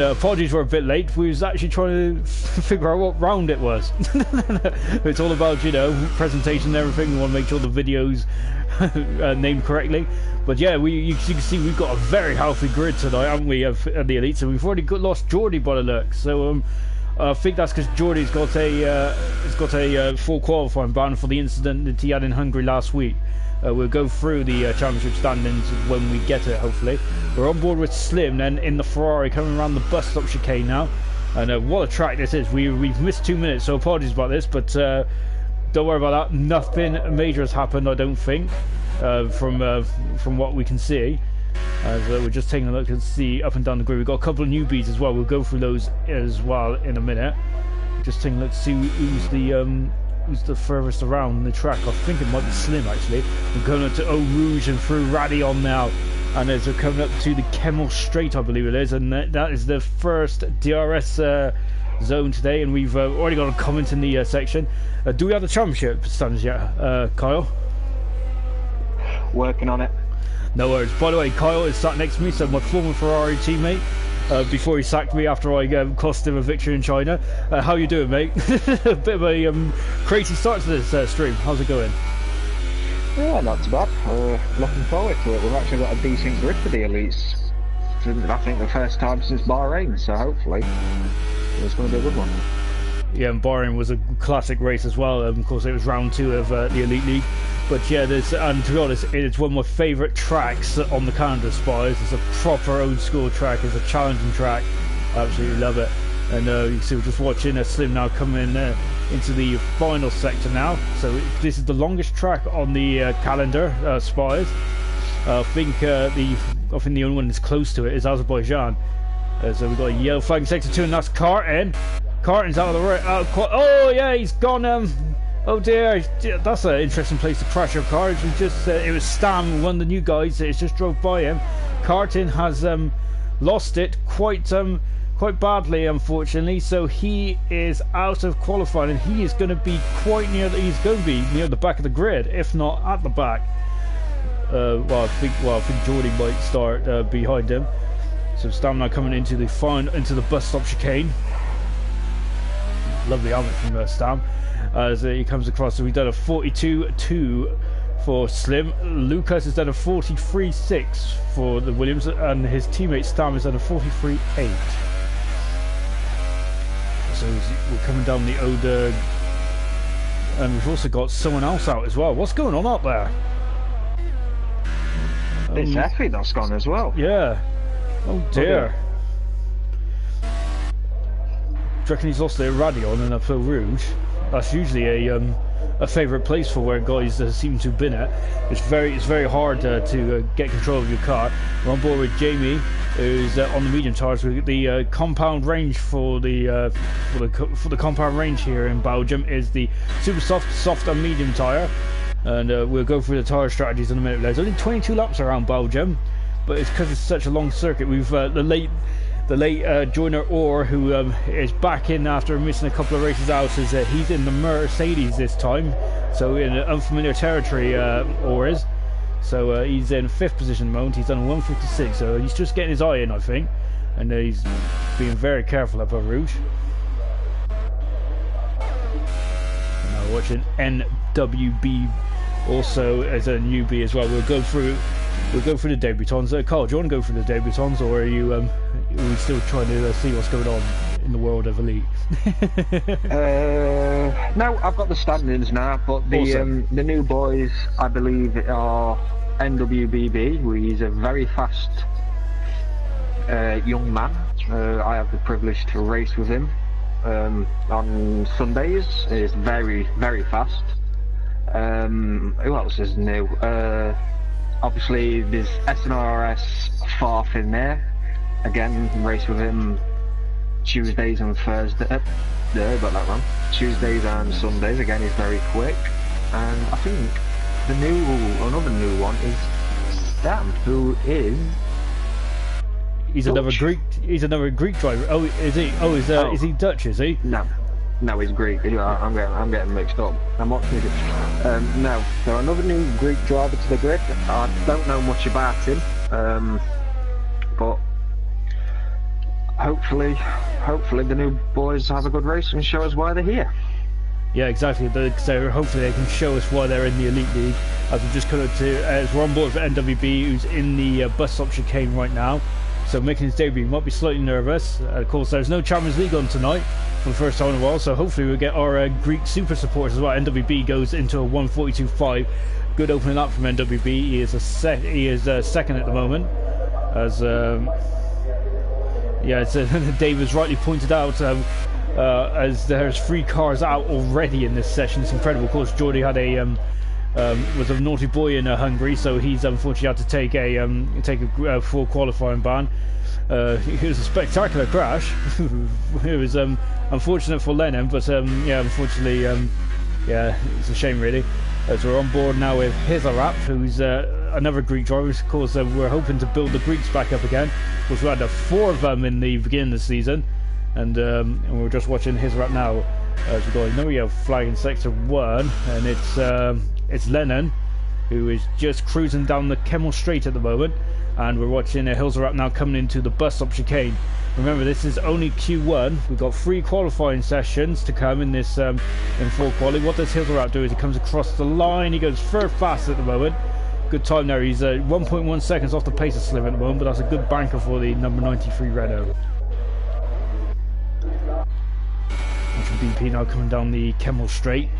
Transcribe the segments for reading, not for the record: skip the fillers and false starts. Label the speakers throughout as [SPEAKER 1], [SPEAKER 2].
[SPEAKER 1] Apologies, we're a bit late. We was actually trying to figure out what round it was. It's all about, you know, presentation and everything. We want to make sure the video's named correctly. But yeah, you can see we've got a very healthy grid tonight, haven't we, at the Elite? So we've already lost Geordie by the look. So I think that's because Geordie's got a full qualifying ban for the incident that he had in Hungary last week. We'll go through the championship standings when we get it, hopefully. We're on board with Slim then in the Ferrari coming around the bus stop chicane now. And what a track this is. We've missed 2 minutes, so apologies about this, but don't worry about that. Nothing major has happened, I don't think, from what we can see. As we're just taking a look and see up and down the grid. We've got a couple of newbies as well. We'll go through those as well in a minute. Just taking a look to see who's the furthest around the track. I think it might be Slim, actually. We're going up to Eau Rouge and through Radion now, and as we're coming up to the Kemmel Strait, I believe it is, and that is the first DRS zone today. And we've already got a comment in the section. Do we have the championship stands yet, Kyle?
[SPEAKER 2] Working on it.
[SPEAKER 1] No worries. By the way, Kyle is sat next to me, so my former Ferrari teammate. Before he sacked me after I cost him a victory in China. How you doing, mate? A bit of a crazy start to this stream. How's it going?
[SPEAKER 2] Yeah, not too bad. Looking forward to it. We've actually got a decent grid for the elites. I think the first time since Bahrain, so hopefully it's going to be a good one.
[SPEAKER 1] Yeah, and Bahrain was a classic race as well. Of course, it was round 2 of the Elite League. But yeah, and to be honest, it's one of my favourite tracks on the calendar, Spies. It's a proper old school track. It's a challenging track. I absolutely love it. And you can see we're just watching Slim now coming into the final sector now. So this is the longest track on the calendar, Spies. I think the only one that's close to it is Azerbaijan. So we've got a yellow flag in sector 2, and that's Carton. Carton's out of the right. Oh yeah, he's gone. Oh dear, that's an interesting place to crash your car. It was Stam, one of the new guys that just drove by him. Carton has lost it quite badly, unfortunately. So he is out of qualifying, and he is going to be near the back of the grid, if not at the back. I think Geordie might start behind him. So Stam now coming into the bus stop chicane. Lovely helmet from Stam as he comes across. So we've done a 42.2 for Slim. Lucas has done a 43.6 for the Williams, and his teammate Stam has done a 43.8. So we're coming down the Oder, and we've also got someone else out as well. What's going on up there?
[SPEAKER 2] It's Effie that's gone as well.
[SPEAKER 1] Yeah. Oh dear. Do you reckon he's lost it at Radion and at Eau Rouge? That's usually a favourite place for where guys seem to have been at. It's very hard to get control of your car. We're on board with Jamie, who's on the medium tyres. We've got the compound range for the compound range here in Belgium is the super soft and medium tyre, and we'll go through the tyre strategies in a minute. There's only 22 laps around Belgium, but it's because it's such a long circuit. We've the late joiner Orr, who is back in after missing a couple of races out, is he's in the Mercedes this time, so in unfamiliar territory. Orr is, so he's in 5th position at the moment. He's done 156, so he's just getting his eye in, I think, and he's being very careful up at Rouge. Now watching NWB also as a newbie as well. We'll go through the debutants. Carl, do you want to go through the debutants, or are we still trying to see what's going on in the world of Elite?
[SPEAKER 2] No, I've got the standings now, but the new boys, I believe, are NWBB, who is a very fast young man. I have the privilege to race with him on Sundays. He's very fast. Who else is new? Obviously there's SNRS Farf in there. Again, race with him Tuesdays and Thursdays. Got that wrong. Tuesdays and Sundays. Again, he's very quick. And I think another new one is Stam, who is.
[SPEAKER 1] He's another Greek driver. Oh, is he? Oh, is he Dutch? Is he?
[SPEAKER 2] No, he's Greek. I'm getting mixed up. I'm watching it. No, so another new Greek driver to the grid. I don't know much about him, but hopefully the new boys have a good race and show us why they're here.
[SPEAKER 1] Yeah, exactly. So hopefully they can show us why they're in the Elite League. As we just cut it to, as we're on board for NWB, who's in the bus stop chicane right now. So making his debut, might be slightly nervous. Of course, there's no Champions League on tonight for the first time in a while. So hopefully we'll get our Greek super supporters as well. NWB goes into a 1:42.5. Good opening up from NWB. He is second at the moment. As Dave has rightly pointed out. As there's 3 cars out already in this session. It's incredible. Of course, Jordy had was a naughty boy in Hungary, so he's unfortunately had to take a full qualifying ban. It was a spectacular crash. It was unfortunate for Lennon, but unfortunately, it's a shame really. As we're on board now with Hizarap, who's another Greek driver. Of course, we're hoping to build the Greeks back up again. Of course, we had 4 of them in the beginning of the season. And we're just watching his rap now as we go. Now we have flag in sector 1, and it's Lennon, who is just cruising down the Kemmel Straight at the moment. And we're watching a Hills Rap now coming into the bus stop chicane. Remember, this is only Q1. We've got 3 qualifying sessions to come in this in full quality. What does Hills Rap do is he comes across the line. He goes third fast at the moment. Good time there. He's 1.1 seconds off the pace of Slim at the moment, but that's a good banker for the number 93 Renault. BP now coming down the Kemmel Straight.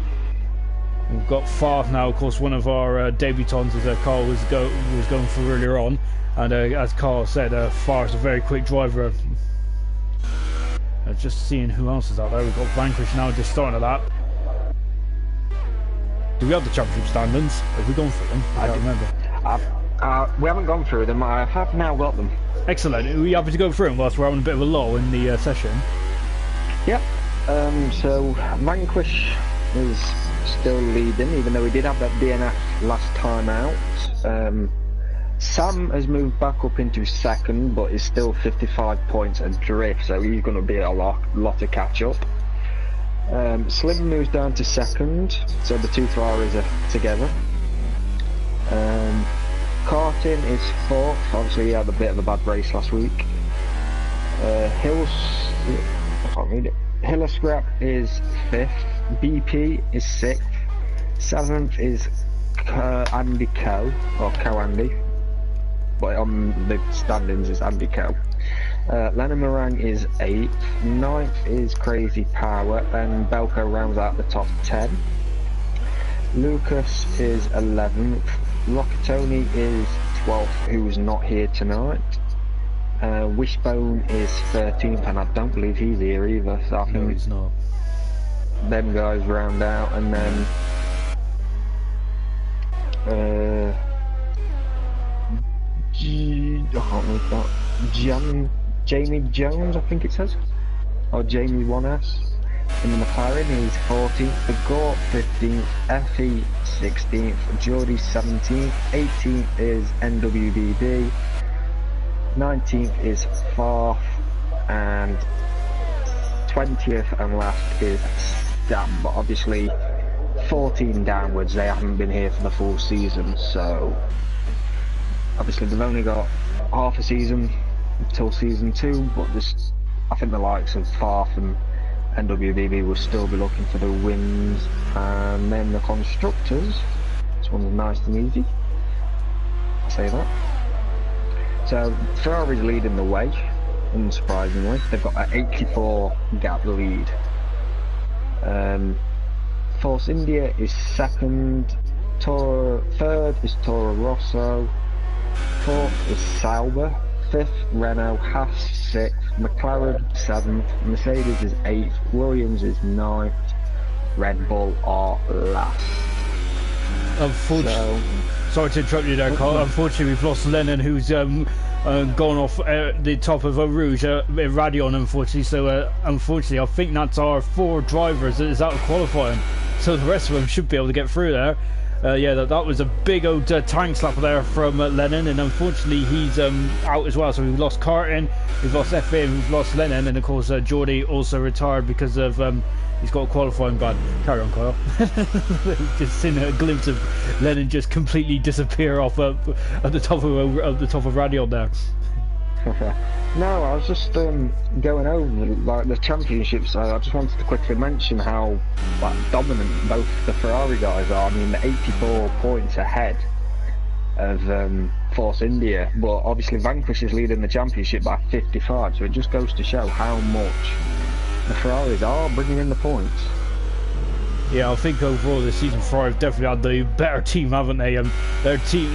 [SPEAKER 1] We've got Farth now, of course, one of our debutants, as Carl was going through earlier on, and as Carl said, Farth's a very quick driver. Just seeing who else is out there. We've got Vanquish now just starting a lap. Do we have the championship standings? Have we gone through them? I don't remember.
[SPEAKER 2] We haven't gone through them. I have now got them.
[SPEAKER 1] Excellent. Are we happy to go through them whilst we're having a bit of a lull in the session?
[SPEAKER 2] Yep. So Vanquish is still leading, even though he did have that DNF last time out. Sam has moved back up into second, but is still 55 points adrift, so he's going to be a lot to catch up. Slim moves down to second, so the 2 Ferraris are together. Cartin is fourth. Obviously, he had a bit of a bad race last week. I can't read it. Hillascrap is 5th, BP is 6th, 7th is Andy Co, or Co-Andy, but on the standings is Andy Co. Lennon Morang is 8th, 9th is Crazy Power, and Belko rounds out the top 10. Lucas is 11th, Rocketoni is 12th, who is not here tonight. Wishbone is 13th, and I don't believe he's here either. So I think
[SPEAKER 1] he's not.
[SPEAKER 2] Them guys round out, and then I can't read that. Jamie Jones, I think it says, or Jamie 1S in the McLaren. He's 14th. The Gort 15th. Effie 16th. Geordie 17th. 18th is NWBB. 19th is Farth, and 20th and last is Stam, but obviously 14 downwards, they haven't been here for the full season, so obviously they've only got half a season until season 2, but I think the likes of Farth and NWBB will still be looking for the wins. And then the constructors, this one's nice and easy, I'll say that. So Ferrari's leading the way, unsurprisingly. They've got an 84 gap lead. Force India is second. Third is Toro Rosso. Fourth is Sauber. Fifth, Renault. Haas 6th. McLaren 7th. Mercedes is 8th. Williams is 9th. Red Bull are last.
[SPEAKER 1] Unfortunately, sorry to interrupt you there, Carl. Unfortunately, we've lost Lennon, who's gone off the top of Eau Rouge, Radion, unfortunately. So, unfortunately, I think that's our 4 drivers that is out of qualifying. So the rest of them should be able to get through there. That was a big old tank slapper there from Lennon, and unfortunately he's out as well. So we've lost Carton, we've lost FA, and we've lost Lennon, and of course Geordie also retired because of he's got a qualifying ban. Carry on, Kyle. Just seen a glimpse of Lennon just completely disappear off at the top of Radion there.
[SPEAKER 2] No, I was just going over like the championships. I just wanted to quickly mention how like dominant both the Ferrari guys are. I mean, 84 points ahead of Force India, but obviously Vanquish is leading the championship by 55. So it just goes to show how much the Ferraris are bringing in the points.
[SPEAKER 1] Yeah, I think overall this season Ferrari have definitely had the better team, haven't they? Their team,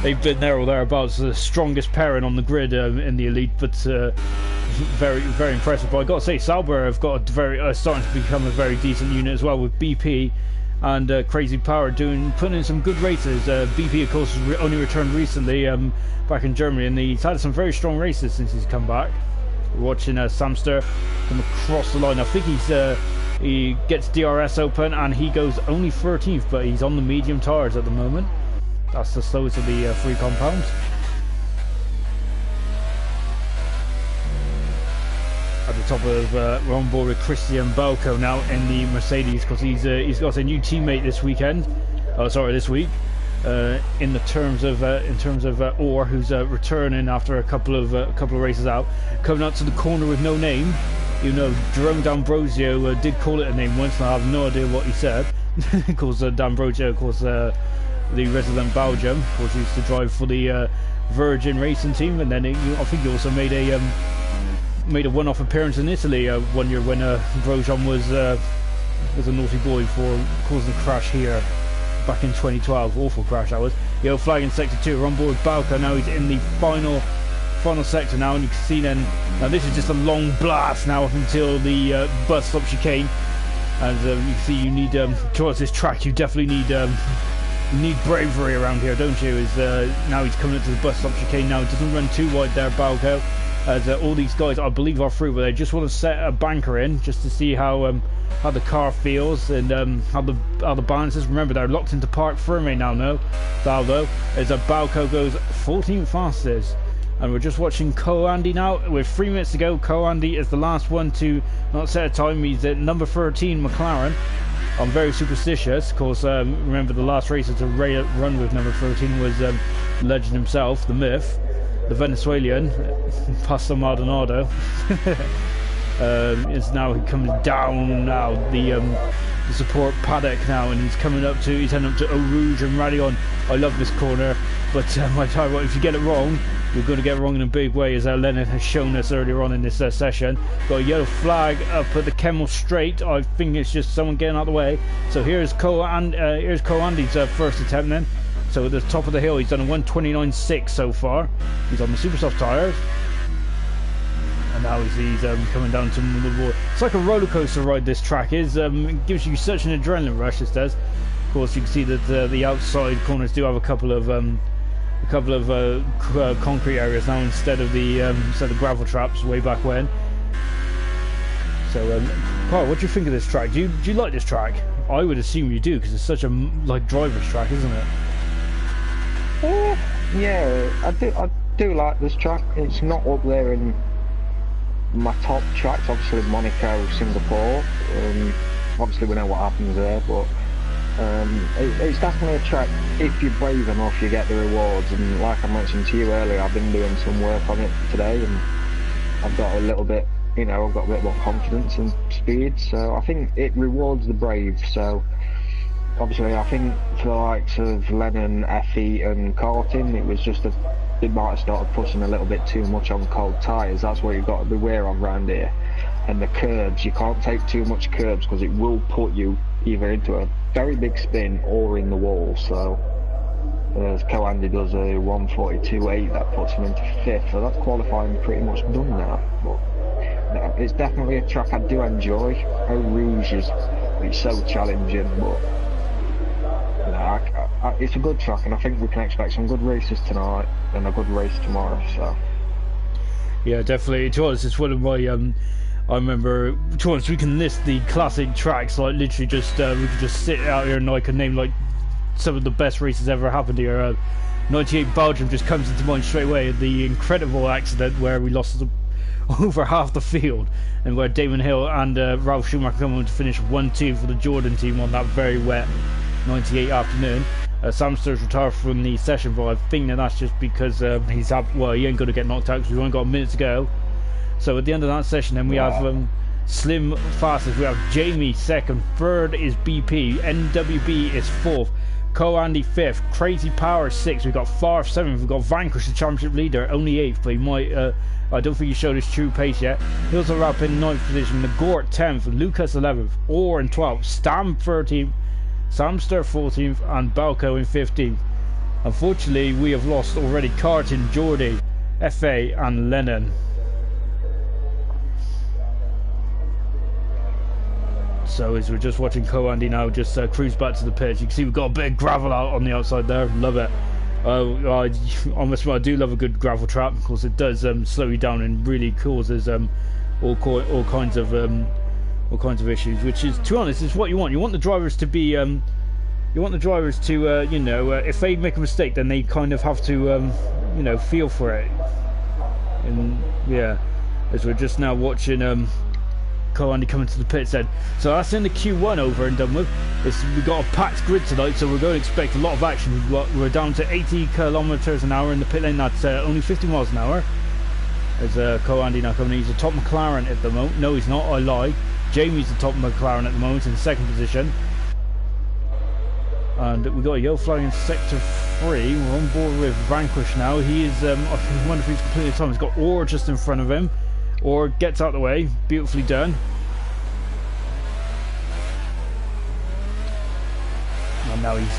[SPEAKER 1] they've been there or thereabouts, the strongest pairing on the grid in the elite, but very, very impressive. But I got to say, Sauber have got a starting to become a very decent unit as well, with BP and Crazy Power putting in some good races. BP, of course, has only returned recently back in Germany, and he's had some very strong races since he's come back. We're watching Samster come across the line. I think he gets DRS open and he goes only 13th, but he's on the medium tyres at the moment. That's the slowest of the three compounds. At the top of we're on board with Christian Balco now in the Mercedes, because he's got a new teammate this weekend. Oh, sorry, this week. In terms of Orr, who's returning after a couple of races out, coming out to the corner with no name. You know, Jerome D'Ambrosio did call it a name once, and I have no idea what he said. Because D'Ambrosio, of course, the resident Belgium, of course, used to drive for the Virgin Racing team, and then I think he also made a one-off appearance in Italy one year when Grosjean was a naughty boy for causing a crash here back in 2012. Awful crash that was. Flag in sector 2. We're on board with Balco now. He's in the final sector now, and you can see then, now this is just a long blast now up until the bus stop chicane, and you can see you need towards this track you definitely need bravery around here, don't you? Now he's coming up to the bus stop chicane now. It doesn't run too wide there, Balco, as all these guys I believe are through, but they just want to set a banker in just to see how the car feels and how the balance is. Remember, they're locked into Park Ferme now, Valdo, as Balco goes 14th fastest. And we're just watching Ko-Andy now with 3 minutes to go. Ko-Andy is the last one to not set a time. He's at number 13 McLaren. I'm very superstitious, of course. Remember, the last racer to run with number 13 was legend himself, the myth, the Venezuelan Pastor Maldonado. Is now coming down now the support paddock now, and he's heading up to Eau Rouge and Radion. I love this corner, but I tell you what, if you get it wrong, you're going to get it wrong in a big way, as Leonard has shown us earlier on in this session. Got a yellow flag up at the Kemmel Straight. I think it's just someone getting out of the way. So here's Ko-Andy's first attempt then. So at the top of the hill, he's done a 1:29.6 so far. He's on the super soft tyres. And now he's coming down to the wall. It's like a roller coaster ride, this track is. It gives you such an adrenaline rush, this does. Of course, you can see that the outside corners do have a couple of concrete areas now instead of the gravel traps way back when. So, Carl, what do you think of this track? Do you like this track? I would assume you do, because it's such a driver's track, isn't it?
[SPEAKER 2] Yeah, I do like this track. It's not up there in my top tracks, obviously Monaco, Singapore. Obviously we know what happens there, but it's definitely a track. If you're brave enough, you get the rewards. And like I mentioned to you earlier, I've been doing some work on it today, and I've got a little bit, I've got a bit more confidence and speed. So I think it rewards the brave. So obviously, I think for the likes of Lennon, Effie, and Carlton, it was just they might have started pushing a little bit too much on cold tyres. That's what you've got to beware of around here. And the curbs, you can't take too much curbs, because it will put you either into a very big spin or in the wall. So as Ko-Andy does a 1:42.8, that puts him into 5th. So that's qualifying pretty much done now. But it's definitely a track I do enjoy. Eau Rouge it's so challenging, but it's a good track, and I think we can expect some good races tonight and a good race tomorrow. So
[SPEAKER 1] yeah, definitely. To us, it's one of my I remember, to us, we can list the classic tracks, like literally just we could just sit out here and I could name like some of the best races ever happened here. 98 Belgium just comes into mind straight away. The incredible accident where we lost over half the field, and where Damon Hill and Ralf Schumacher come on to finish 1-2 for the Jordan team on that very wet 98 afternoon. Samster's retired from the session, but I think that that's just because he ain't going to get knocked out because we've only got a minute to go. So at the end of that session, then we have Slim fastest. We have Jamie second, third is BP, NWB is fourth, Co-Andy fifth, Crazy Power sixth. We've got Farf seventh. We've got Vanquish, the championship leader, only eighth, but he might. I don't think he showed his true pace yet. Hills are up in 9th position. Nagort 10th, Lucas 11th, Orr in 12th, Stam 13th, Samster 14th, and Balco in 15th. Unfortunately, we have lost already Carton, Geordie, FA, and Lennon. So as we're just watching Co-Andy now just cruise back to the pitch, you can see we've got a bit of gravel out on the outside there. Love it. I must admit, I do love a good gravel trap because it does slow you down and really causes all kinds of issues. Which is, to be honest, is what you want. You want the drivers to be, you know, if they make a mistake, then they kind of have to, you know, feel for it. And yeah, as we're just now watching Co-Andy coming to the pits then. So that's in the Q1 over and done with. We've got a packed grid tonight, so we're going to expect a lot of action. We're down to 80 kilometers an hour in the pit lane. That's only 50 miles an hour. There's Co-Andy now coming in. He's the top McLaren at the moment. No, he's not. I lie. Jamie's the top McLaren at the moment in second position. And we got a yellow flag in sector 3. We're on board with Vanquish now. He is, I wonder if he's completely time. He's got Orr just in front of him. Or gets out of the way, beautifully done. And now he's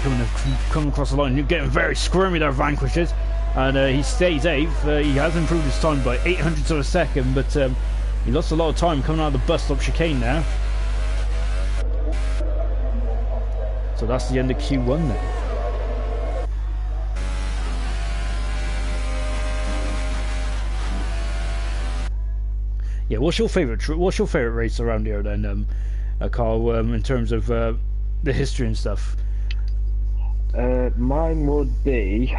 [SPEAKER 1] coming across the line. You're getting very squirmy there, Vanquishes, and he stays 8th. He has improved his time by 800ths of a second, but he lost a lot of time coming out of the bus stop chicane there. So that's the end of Q1 then. Yeah, what's your favourite race around here then, Carl? In terms of the history and stuff.
[SPEAKER 2] Mine would be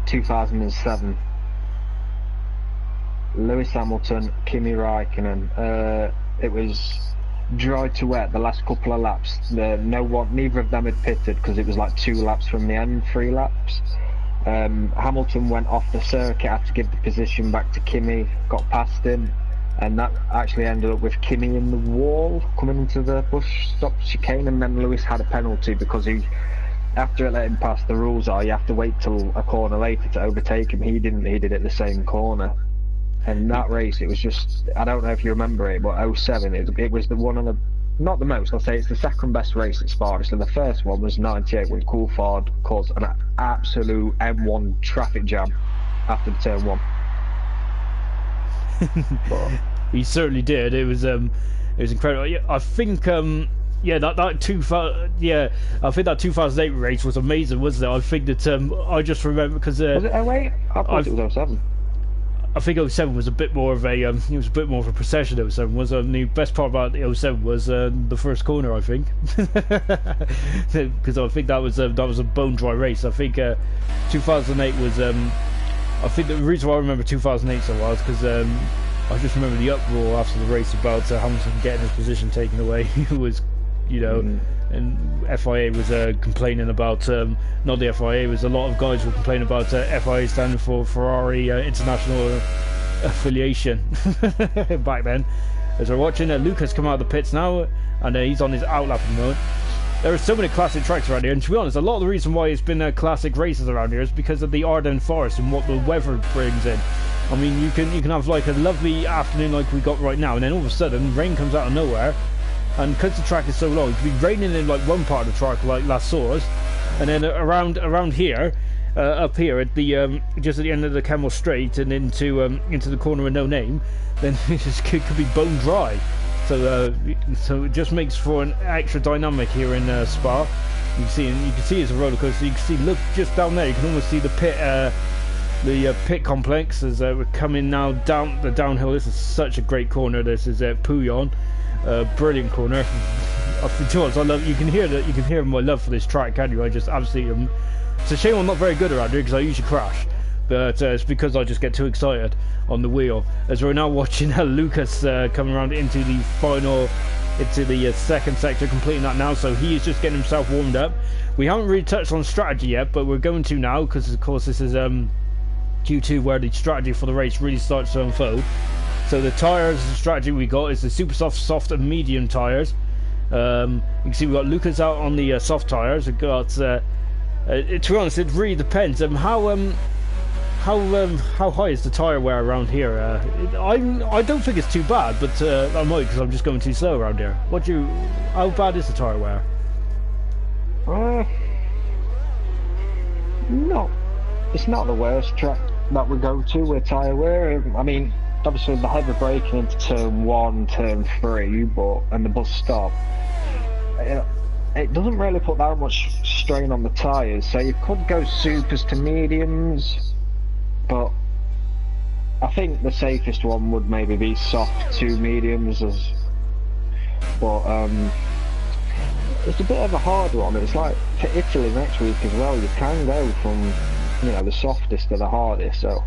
[SPEAKER 2] 2007. Lewis Hamilton, Kimi Räikkönen. It was dry to wet the last couple of laps. Neither of them had pitted because it was like 2 laps from the end, 3 laps. Hamilton went off the circuit, had to give the position back to Kimi, got past him, and that actually ended up with Kimi in the wall coming into the bus stop chicane, and then Lewis had a penalty because after it let him pass, the rules are you have to wait till a corner later to overtake him. He didn't, he did it the same corner. And that race, it was just, I don't know if you remember it, but 07, it was the one of the, not the most, I'll say it's the second best race at Spa. So the first one was 98 when Coulthard caused an absolute M1 traffic jam after the turn 1.
[SPEAKER 1] He certainly did. It was incredible. I think I think that 2008 race was amazing, wasn't it? I think that I just remember because
[SPEAKER 2] was it 08? I thought it was 07.
[SPEAKER 1] I think 07 was a bit more of a it was a bit more of a procession. 07 was the best part about 07 was the first corner, I think, because I think that was a bone dry race. I think 2008 was I think the reason why I remember 2008 so well is because I just remember the uproar after the race about Hamilton getting his position taken away. It was, you know, and FIA was complaining about, not the FIA, it was a lot of guys were complaining about FIA standing for Ferrari International Affiliation back then. As we're watching Lucas come out of the pits now, and he's on his outlap at the moment. There are so many classic tracks around here, and to be honest, a lot of the reason why it's been classic races around here is because of the Ardennes Forest and what the weather brings in. I mean, you can have like a lovely afternoon like we got right now, and then all of a sudden rain comes out of nowhere. And because the track is so long, it could be raining in like one part of the track, like La Source, and then around here, up here at the just at the end of the Camel Straight and into the corner with no name, then it could be bone dry. So it just makes for an extra dynamic here in Spa. You can see it's a roller coaster. You can see, look just down there. You can almost see the pit complex as we're coming now down the downhill. This is such a great corner. This is Pouillon. Brilliant corner. I love. You can hear my love for this track, can you? I just absolutely. It's a shame I'm not very good around here because I usually crash. but it's because I just get too excited on the wheel. As we're now watching Lucas coming around into the final, into the second sector, completing that now, so he is just getting himself warmed up. We haven't really touched on strategy yet, but we're going to now, because of course this is Q2 where the strategy for the race really starts to unfold. So the tyres, the strategy we got is the super soft, soft and medium tyres. You can see we've got Lucas out on the soft tyres. We've got, to be honest, it really depends. How high is the tyre wear around here? I don't think it's too bad, but I might, because I'm just going too slow around here. How bad is the tyre wear?
[SPEAKER 2] No, it's not the worst track that we go to with tyre wear. I mean, obviously the heavy braking into turn 1, turn 3, and the bus stop, it doesn't really put that much strain on the tyres, so you could go supers to mediums, but I think the safest one would maybe be soft to mediums, but it's a bit of a hard one. It's like for Italy next week as well, you can go from, you know, the softest to the hardest, so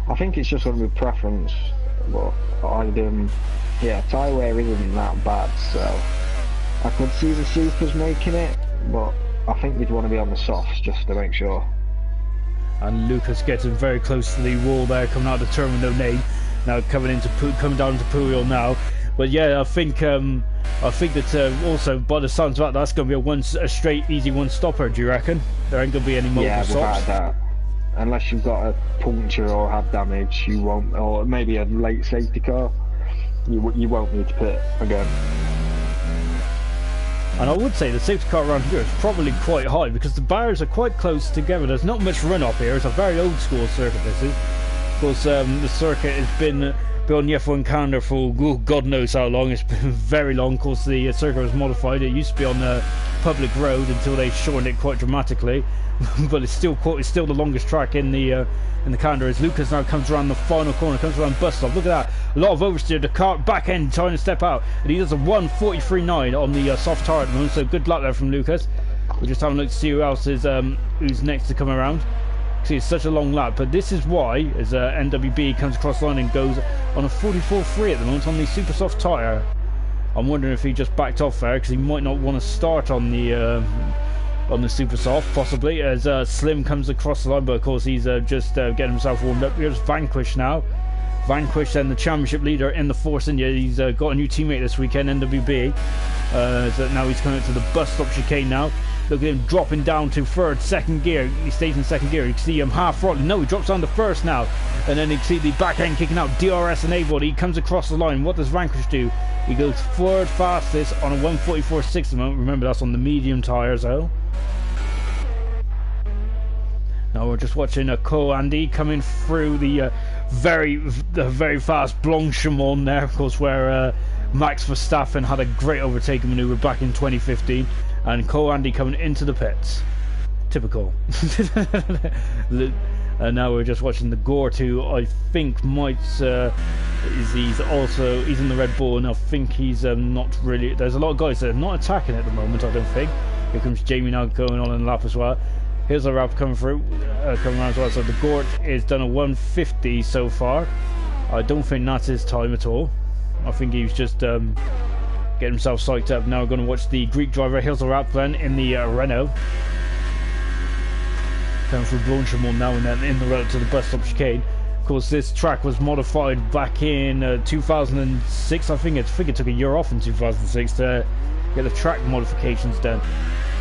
[SPEAKER 2] I think it's just going to be preference, but yeah, tyre wear isn't that bad, so I could see the supers making it, but I think you'd want to be on the softs just to make sure.
[SPEAKER 1] And Lucas getting very close to the wall there, coming out of the turn with no name. Now coming down to Puyol now. But yeah, I think that also by the sounds of that's going to be a straight easy one stopper. Do you reckon? There ain't going to be any multiple stops.
[SPEAKER 2] Yeah, without that. Unless you've got a puncture or have damage, you won't, or maybe a late safety car, you won't need to pit again.
[SPEAKER 1] And I would say the safety car around here is probably quite high because the barriers are quite close together. There's not much run up here. It's a very old school circuit, this is. Of course, the circuit has been on the F1 calendar for God knows how long. It's been very long. Of course, the circuit was modified. It used to be on a public road until they shortened it quite dramatically. But it's still the longest track in the calendar. As Lucas now comes around the final corner, comes around bus stop. Look at that, a lot of oversteer. The car back end trying to step out, and he does a 1:43.9 on the soft tyre at the moment. So good luck there from Lucas. We're just having a look to see who else is who's next to come around. See, it's such a long lap, but this is why as NWB comes across the line and goes on a 44.3 at the moment on the super soft tyre. I'm wondering if he just backed off there because he might not want to start on the super soft, possibly, as Slim comes across the line, but of course he's just getting himself warmed up. Here's Vanquish now. Vanquish, then the championship leader in the Force India. He's got a new teammate this weekend, NWB. So now he's coming up to the bus stop chicane now. Look at him dropping down to second gear. He stays in second gear. You can see him half throttling. No, he drops down to first now. And then you can see the back end kicking out. DRS enabled. He comes across the line. What does Vanquish do? He goes forward fastest on a 1:44.6 at the moment. Remember, that's on the medium tyres, though. Now we're just watching a Co-Andy coming through the very fast Blanchimont there, of course, where Max Verstappen had a great overtaking manoeuvre back in 2015, and Co-Andy coming into the pits. Typical. And now we're just watching the Gort, who I think might he's in the Red Bull, and I think he's not really. There's a lot of guys that are not attacking at the moment, I don't think. Here comes Jamie now going on in the lap as well. Here's a wrap coming through, coming around as well. So the Gort is done a 1:50 so far. I don't think that's his time at all. I think he's just getting himself psyched up. Now we're going to watch the Greek driver. Here's a wrap then in the Renault. Coming through Blanchimont now and then in the road to the bus stop chicane. Of course, this track was modified back in 2006. I think it took a year off in 2006 to get the track modifications done.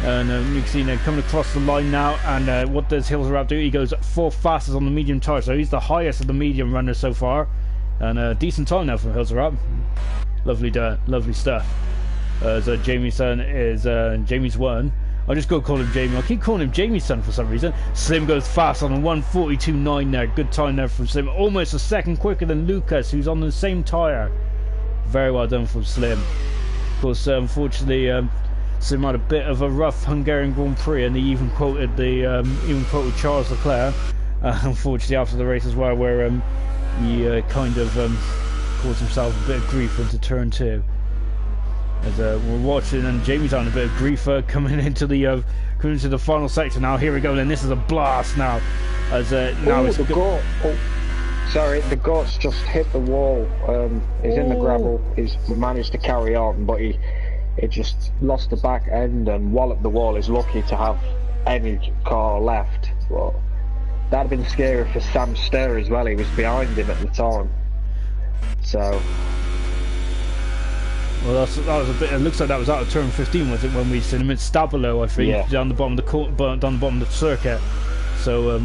[SPEAKER 1] And you can see now coming across the line now, and what does Hills do? He goes 4 fastest on the medium tyre, so he's the highest of the medium runners so far, and a decent time now from Hills. Lovely stuff. So Jamie's son is Jamie's one. I'll just go call him Jamie. I keep calling him Jamie's son for some reason. Slim goes fast on a 1:42.9 there. Good time there from Slim. Almost a second quicker than Lucas, who's on the same tyre. Very well done from Slim. Of course, unfortunately, Slim had a bit of a rough Hungarian Grand Prix, and he even quoted Charles Leclerc, unfortunately, after the race as well, where he kind of caused himself a bit of grief into turn 2. As we're watching, and Jamie's on a bit of grief coming into the final section now. Here we go, then this is a blast now. As now it's
[SPEAKER 2] the goat. Oh, sorry, the goat's just hit the wall. He's in the gravel. He's managed to carry on, but he just lost the back end and walloped the wall. He's lucky to have any car left. But that'd have been scary for Sam Sturr as well. He was behind him at the time. So.
[SPEAKER 1] Well, that was a bit. It looks like that was out of turn 15, was it? When we seen him in Stabilo, I think,
[SPEAKER 2] yeah.
[SPEAKER 1] down the bottom of the circuit. So,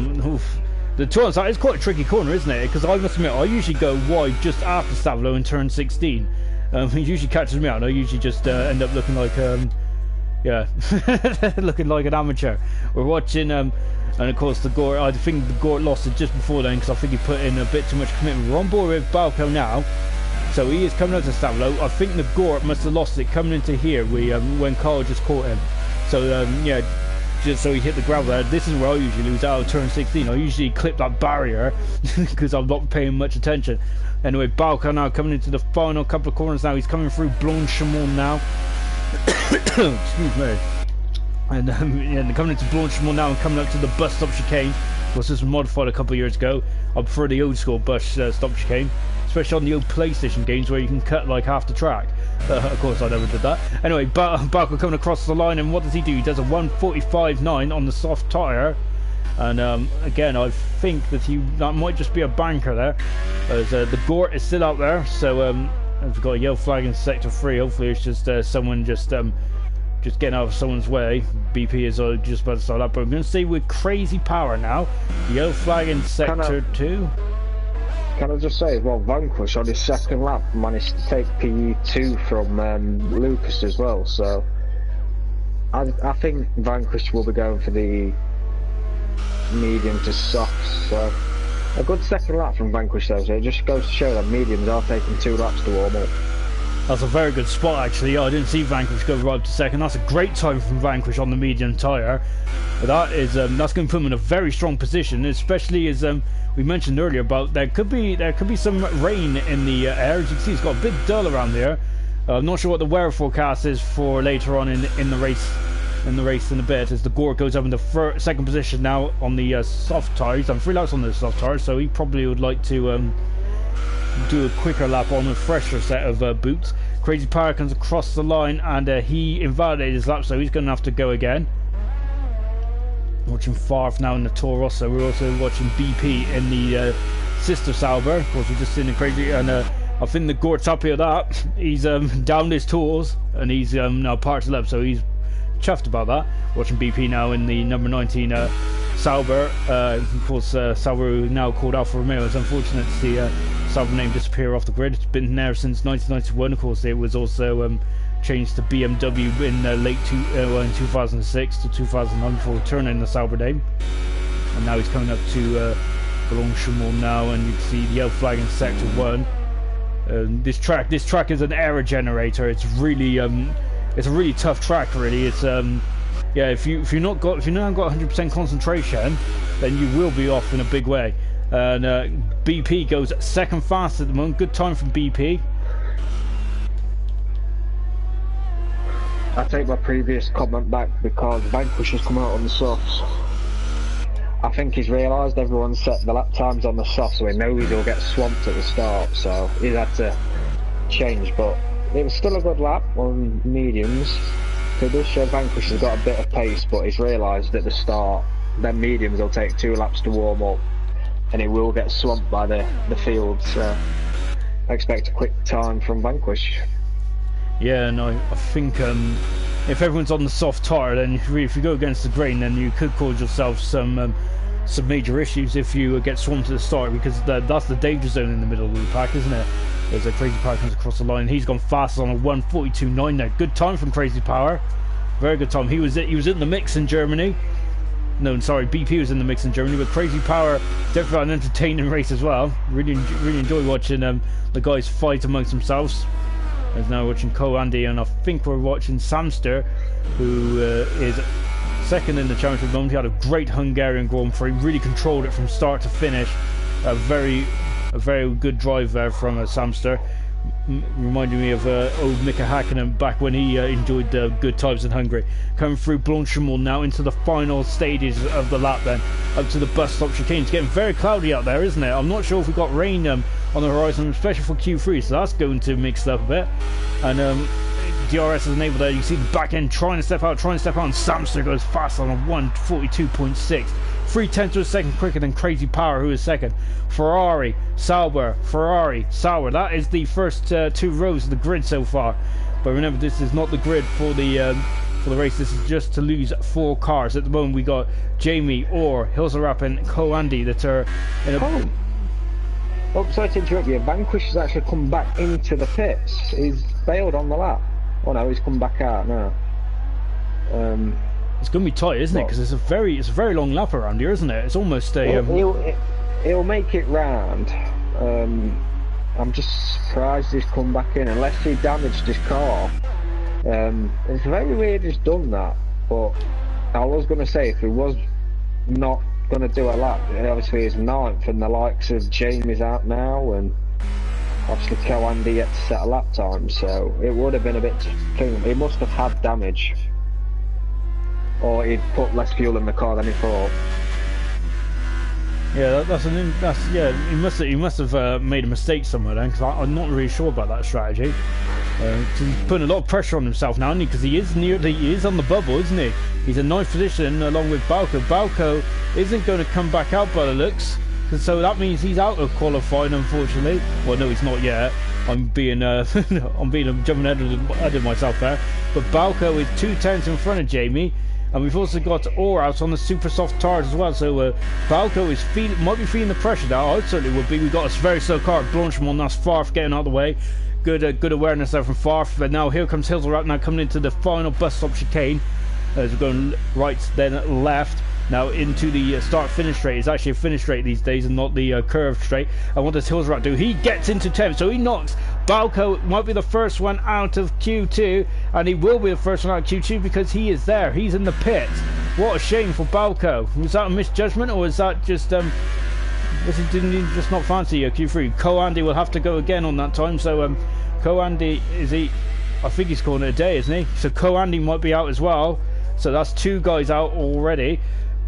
[SPEAKER 1] the turn side is quite a tricky corner, isn't it? Because I must admit, I usually go wide just after Stabilo in turn 16. He usually catches me out. And I usually just end up looking like, looking like an amateur. We're watching, and of course the Gort. I think the Gort lost it just before then because I think he put in a bit too much commitment. We're on board with Balco now. So he is coming out to Stabilo. I think the Gort must have lost it coming into here. When Carl just caught him. So yeah, just so he hit the gravel there. This is where I usually lose out of turn 16. I usually clip that barrier because I'm not paying much attention. Anyway, Balco now coming into the final couple of corners now. He's coming through Blanchimont now. Excuse me. And coming into Blanchimont now and coming up to the bus stop chicane. Of course, this was modified a couple of years ago. I prefer the old school bus stop chicane, especially on the old PlayStation games where you can cut like half the track. Of course, I never did that. Anyway, Balco coming across the line, and what does he do? He does a 1:45.9 on the soft tyre. And again, I think that might just be a banker there, as the Gort is still out there. So we've got a yellow flag in sector 3. Hopefully, it's just someone just getting out of someone's way. BP is just about to start up. But I'm going to stay with Crazy Power now. Yellow flag in sector 2.
[SPEAKER 2] Can I just say, well, Vanquish on his second lap managed to take PE2 from Lucas as well. So I think Vanquish will be going for the medium to soft. So a good second lap from Vanquish though. So it just goes to show that mediums are taking 2 laps to warm up.
[SPEAKER 1] That's a very good spot actually. I didn't see Vanquish go right up to second. That's a great time from Vanquish on the medium tyre. But that is that's going to put him in a very strong position, especially as we mentioned earlier about there could be some rain in the air. As you can see, it's got a bit dull around there. I'm not sure what the weather forecast is for later on in the race. In a bit, as the Gort goes up in the second position now on the soft tyres. I'm 3 laps on the soft tyres, so he probably would like to do a quicker lap on a fresher set of boots. Crazy Power comes across the line and he invalidated his lap, so he's going to have to go again. Watching Favre now in the Toro Rosso. We're also watching BP in the sister Sauber. Of course, we're just seeing the Crazy, and I think the Gort's happy with that. He's downed his tools and he's now parked the lap, so he's chuffed about that. Watching BP now in the number 19 Sauber. Of course, Sauber now called Alfa Romeo. It's unfortunate to see Sauber name disappear off the grid. It's been there since 1991. Of course, it was also changed to BMW in in 2006 to 2009 before returning the Sauber name. And now he's coming up to Blanchimont now, and you can see the yellow flag in sector 1. This track is an error generator. It's really it's a really tough track, really. It's yeah, if you not got 100% concentration, then you will be off in a big way. And BP goes second fast at the moment. Good time from BP.
[SPEAKER 2] I take my previous comment back because Vanquish has come out on the softs. I think he's realised everyone's set the lap times on the soft, so he knows he'll get swamped at the start, so he's had to change. But it was still a good lap on mediums. So it does show Vanquish has got a bit of pace, but he's realised at the start then mediums will take 2 laps to warm up and he will get swamped by the field. So I expect a quick time from Vanquish.
[SPEAKER 1] Yeah, no, I think if everyone's on the soft tyre, then if you go against the grain, then you could cause yourself some major issues if you get swamped at the start, because that's the danger zone in the middle of the pack, isn't it? There's a Crazy Power comes across the line. He's gone fast on a 1:42.9 there. Good time from Crazy Power. Very good time. He was in the mix in Germany. No, sorry, BP was in the mix in Germany, but Crazy Power definitely an entertaining race as well. Really enjoy watching the guys fight amongst themselves. As now watching Andy, and I think we're watching Samster, who is second in the championship at the moment. He had a great Hungarian Grand Prix, really controlled it from start to finish. A very good drive there from Samster. Reminding me of old Mika Hakkinen back when he enjoyed good times in Hungary. Coming through Blanchimont now into the final stages of the lap then, up to the bus stop chicane. It's getting very cloudy out there, isn't it? I'm not sure if we've got rain on the horizon, especially for Q3, so that's going to mix it up a bit. And DRS is enabled there. You see the back end trying to step out, and Samster goes fast on a 1:42.6. 3/10 of a second quicker than Crazy Power, who is second. Ferrari, Sauber. That is the first two rows of the grid so far. But remember, this is not the grid for the race. This is just to lose 4 cars. At the moment, we got Jamie, Orr, Hilserap, and Co-Andy that are in a...
[SPEAKER 2] Oh, sorry to interrupt you. Vanquish has actually come back into the pits. He's bailed on the lap. Oh no, he's come back out now.
[SPEAKER 1] It's going to be tight, isn't it? Because it's a very long lap around here, isn't it? It's almost a...
[SPEAKER 2] He'll make it round. I'm just surprised he's come back in, unless he damaged his car. It's very weird he's done that, but I was going to say, if he was not going to do a lap, obviously he's 9th, and the likes of Jamie's out now, and obviously Co-Andy yet to set a lap time, so it would have been a bit... He must have had damage. Or he'd put less fuel in the car than he thought.
[SPEAKER 1] Yeah, he must have made a mistake somewhere then, because I'm not really sure about that strategy. He's putting a lot of pressure on himself now, isn't he? Because he is on the bubble, isn't he? He's in 9th position along with Balco. Balco isn't going to come back out by the looks, so that means he's out of qualifying, unfortunately. Well, no, he's not yet. I'm being jumping ahead of myself there. But Balco is 2/10 in front of Jamie. And we've also got Orr out on the super soft tires as well, so Balco might be feeling the pressure now. I certainly would be. We've got a very slow car at Blanchimont. That's Farf getting out of the way. Good awareness there from Farf. But now here comes Hilserap now coming into the final bus stop chicane. As we're going right, then left. Now into the start-finish straight. It's actually a finish straight these days and not the curved straight. And what does Hilserap do? He gets into 10th, so he knocks Balco. Might be the first one out of Q2, and he will be the first one out of Q2 because he is there. He's in the pit. What a shame for Balco. Was that a misjudgment, or was that just didn't he just not fancy Q3? Co-Andy will have to go again on that time. So Co-Andy I think he's calling it a day, isn't he? So Co-Andy might be out as well. So that's 2 guys out already.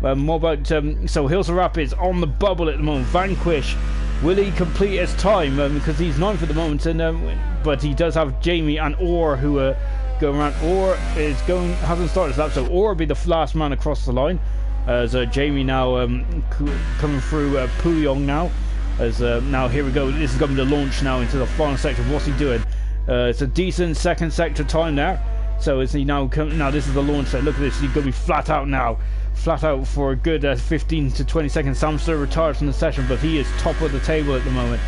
[SPEAKER 1] More about so Hilserap is on the bubble at the moment. Vanquish, will he complete his time? Because he's 9th at the moment, and but he does have Jamie and Orr who are going around. Orr hasn't started his lap, so Orr will be the last man across the line. As Jamie now coming through Pouillon now. As now here we go. This is going to be the launch now into the final section. What's he doing? It's a decent second sector time there. So is he now coming? Now this is the launch. So look at this. He's going to be flat out now. Flat out for a good 15 to 20 seconds. Samster retired from the session, but he is top of the table at the moment.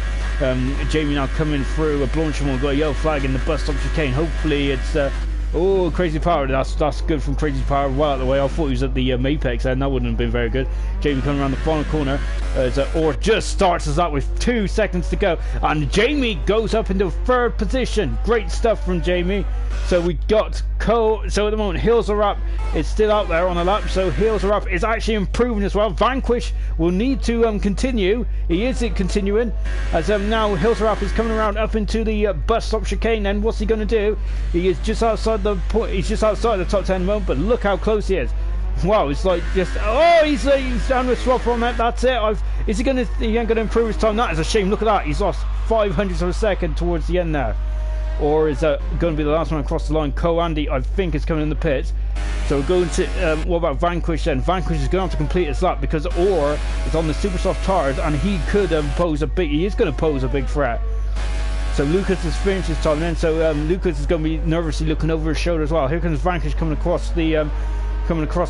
[SPEAKER 1] Jamie now coming through. Blanchimont got a yellow flag in the bus stop chicane. Hopefully it's Crazy Power. That's good from Crazy Power. Well out of the way. I thought he was at the Mapex and that wouldn't have been very good. Jamie coming around the final corner. Or just starts us out with 2 seconds to go, and Jamie goes up into 3rd position. Great stuff from Jamie. So we got so at the moment Hilserap is still out there on the lap, so Hilserap is actually improving as well. Vanquish will need to continue. He is continuing as now Hilserap is coming around up into the bus stop chicane. And what's he going to do? He is just outside the point. He's just outside the top 10 moment, but look how close he is. Wow, it's like just he's down with swap on that. That's it. He ain't gonna improve his time? That is a shame. Look at that. He's lost 0.05 of a second towards the end there. Or is that going to be the last one across the line? Co-Andy, I think, is coming in the pits. So we're going to what about Vanquish then? Vanquish is going to have to complete his lap because Orr is on the super soft tires, and he could he is going to pose a big threat. So Lucas has finished his time then. So Lucas is going to be nervously looking over his shoulder as well. Here comes Vanquish coming across the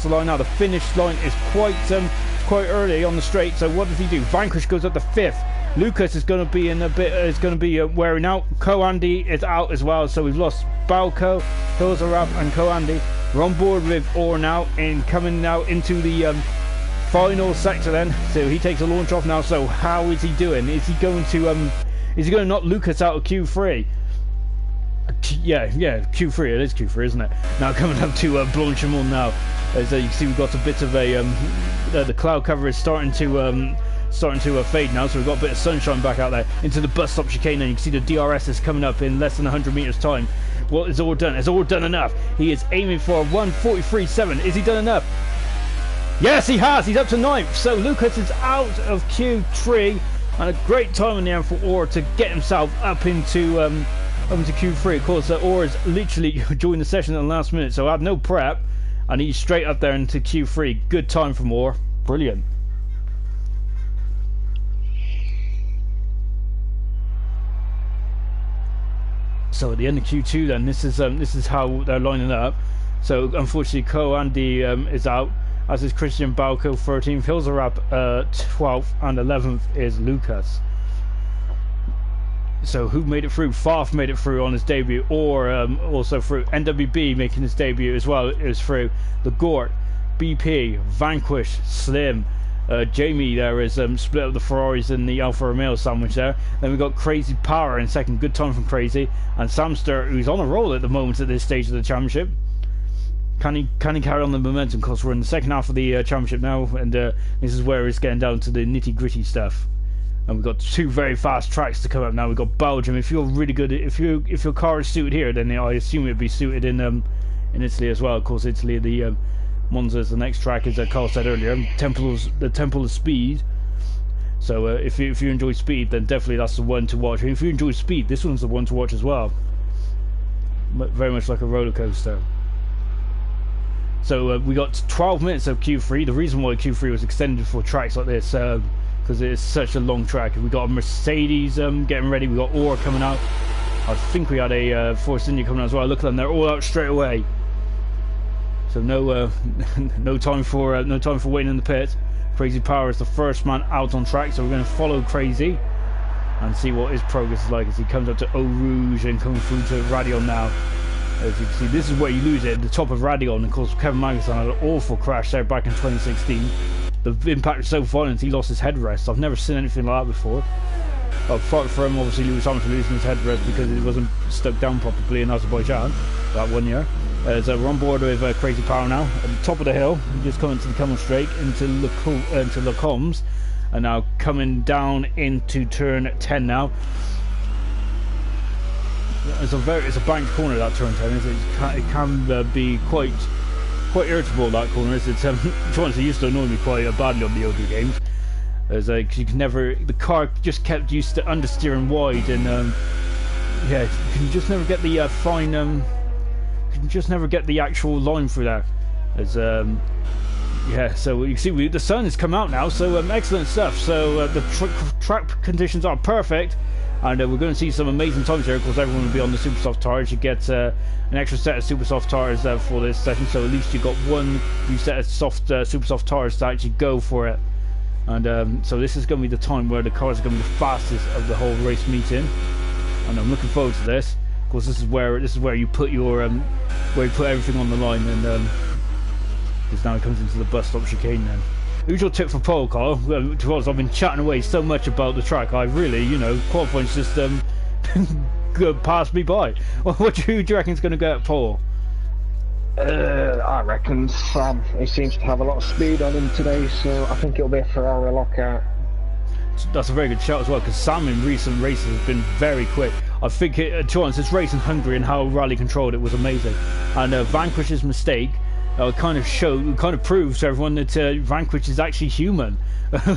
[SPEAKER 1] line now. The finish line is quite early on the straight. So what does he do? Vanquish goes up to 5th. Lucas is going to be wearing out. Co-Andy is out as well. So we've lost Balco, Hilserap, and Co-Andy. We're on board with Orr now and coming now into the final sector then. So he takes a launch off now. So how is he doing? Is he going to knock Lucas out of Q3? Yeah, Q3, it is Q3, isn't it? Now coming up to Blanchimont now. As you can see, we've got a bit of the cloud cover is starting to starting to fade now, so we've got a bit of sunshine back out there into the bus stop chicane, and you can see the DRS is coming up in less than 100 meters time. What is all done? Has all done enough? He is aiming for a 1:43.7. Is he done enough? Yes, he has. He's up to 9th. So Lucas is out of Q3, and a great time in the end for Orr to get himself up into Q3. Of course, Orr is literally joined the session at the last minute, so I had no prep, and he's straight up there into Q3. Good time from Orr. Brilliant. So at the end of Q2, then this is how they're lining up. So unfortunately, Co Andy is out, as is Christian Balco 13th, Hilzerab 12th, and 11th is Lucas. So who made it through? Farf made it through on his debut, or also through NWB making his debut as well. It was through the Gort, BP, Vanquish, Slim. Jamie there is split up the Ferraris in the Alfa Romeo sandwich there. Then we got Crazy Power in second, good time from Crazy, and Samster, who's on a roll at the moment at this stage of the championship. Can he carry on the momentum? Because we're in the second half of the championship now, and this is where it's getting down to the nitty gritty stuff. And we've got 2 very fast tracks to come up now. We've got Belgium. If you're really good, if your car is suited here, then I assume it'd be suited in Italy as well. Of course, Italy, the Monza's the next track, as Carl said earlier. The Temple of Speed. So if you enjoy speed, then definitely that's the one to watch. And if you enjoy speed, this one's the one to watch as well. Very much like a roller coaster. So we got 12 minutes of Q3. The reason why Q3 was extended for tracks like this, because it's such a long track. We got a Mercedes getting ready. We got Orr coming out. I think we had a Force India coming out as well. Look at them; they're all out straight away. So no time for waiting in the pit. Crazy Power is the first man out on track, so we're going to follow Crazy and see what his progress is like as he comes up to Eau Rouge and comes through to Radion now. As you can see, this is where you lose it at the top of Radion. Of course, Kevin Magnussen had an awful crash there back in 2016. The impact was so violent he lost his headrest. I've never seen anything like that before. Apart from obviously Lewis Hamilton losing his headrest because it wasn't stuck down properly in Azerbaijan that 1 year. So we're on board with Crazy Power now at the top of the hill. We just coming to the Camel Straight into Le Combes, and now coming down into turn 10 now. It's a banked corner, that turn 10. It can be quite irritable, that corner. It's it used to annoy me quite badly on the Yogi games. As you can never, the car just kept used to understeering wide, and yeah, you can just never get the fine. You can just never get the actual line through there. As yeah, so you see the sun has come out now, so excellent stuff. So the track conditions are perfect, and we're going to see some amazing times here. Of course, everyone will be on the super soft tires. You get an extra set of super soft tires for this session, so at least you've got one new set of super soft tires to actually go for it. And so this is going to be the time where the cars are going to be the fastest of the whole race meeting, and I'm looking forward to this. Of course, this is where you put your where you put everything on the line, and because now it comes into the bus stop chicane. Then, who's your tip for pole, Carl? To be honest, I've been chatting away so much about the track. I really, qualifying's just passed me by. What do you reckon is going to go at pole?
[SPEAKER 2] I reckon Sam. He seems to have a lot of speed on him today, so I think it'll be a Ferrari lockout.
[SPEAKER 1] That's a very good shout as well, because Sam in recent races has been very quick. I think to be honest, this race in Hungary and how rally controlled it was amazing. And Vanquish's mistake kind of proves to everyone that Vanquish is actually human,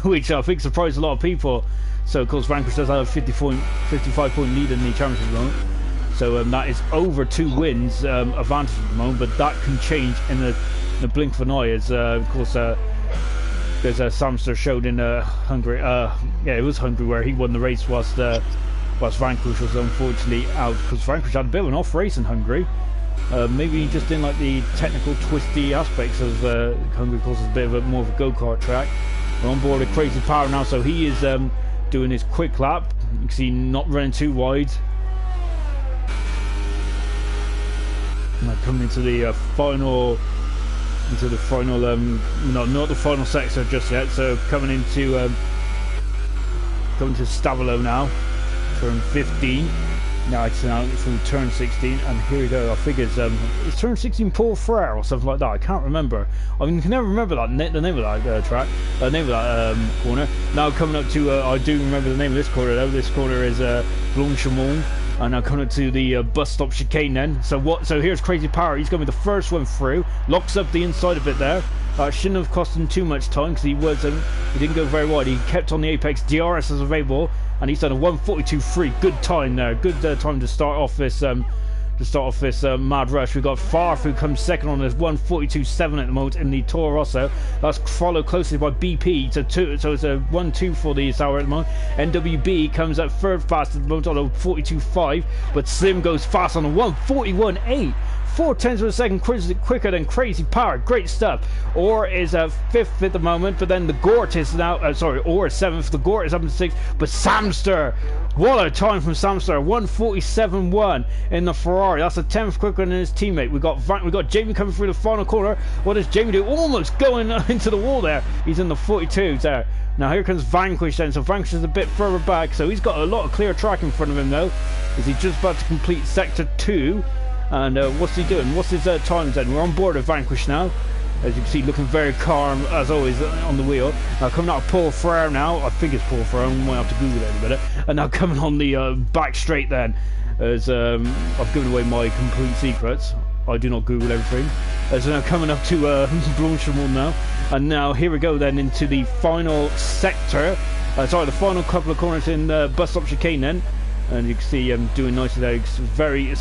[SPEAKER 1] which I think surprised a lot of people. So of course Vanquish does have a 55-point lead in the championship moment. So that is over 2 wins advantage at the moment, but that can change in the blink of an eye. As of course, there's Samster showed in Hungary. Yeah, it was Hungary where he won the race whilst Vanquish was unfortunately out, because Vanquish had a bit of an off race in Hungary. Maybe he just didn't like the technical twisty aspects of Hungary. Of course, it's a bit of more of a go-kart track. We're on board with Crazy Power now, so he is doing his quick lap. You can see not running too wide. Coming into the final, not the final sector just yet. So coming into Stavolo now, turn 15. Now it's now from turn 16, and here we go. I figure it's turn 16 Paul Frere or something like that. I can't remember. I mean, you can never remember that the name of that track, the name of that corner. Now coming up to, I do remember the name of this corner though. This corner is Blanchemont, and now coming up to the bus stop chicane then. So here's Crazy Power. He's going to be the first one through. Locks up the inside of it there. Shouldn't have cost him too much time because he didn't go very wide. He kept on the apex. DRS is available, and he's done a 1:42.3. Good time there. Good time to start off this mad rush. We've got Farf who comes second on this 1:42.7 at the moment in the Toro Rosso. That's followed closely by BP. So it's a 1-2 for the Sauer at the moment. NWB comes up third fast at the moment on a 42.5, but Slim goes fast on a 1:41.8. 0.4 of a second quicker than Crazy Power. Great stuff. Orr is fifth at the moment, but then the Gort is now Orr is seventh. The Gort is up to sixth, but Samster, what a time from Samster. 1:47.1 in the Ferrari. That's a 10th quicker than his teammate. We got Jamie coming through the final corner. What does Jamie do? Almost going into the wall there. He's in the 42s there. Now here comes Vanquish then. So Vanquish is a bit further back, so he's got a lot of clear track in front of him though. Is he just about to complete sector 2? And what's he doing? What's his times then? We're on board with Vanquish now. As you can see, looking very calm as always on the wheel. Now coming out of Paul Frere now. I think it's Paul Frere. I might have to Google it in a minute. And now coming on the back straight then. As I've given away my complete secrets. I do not Google everything. So now coming up to Blanchemont now. And now here we go then into the final sector. The final couple of corners in bus stop chicane then. And you can see doing nicely there. It's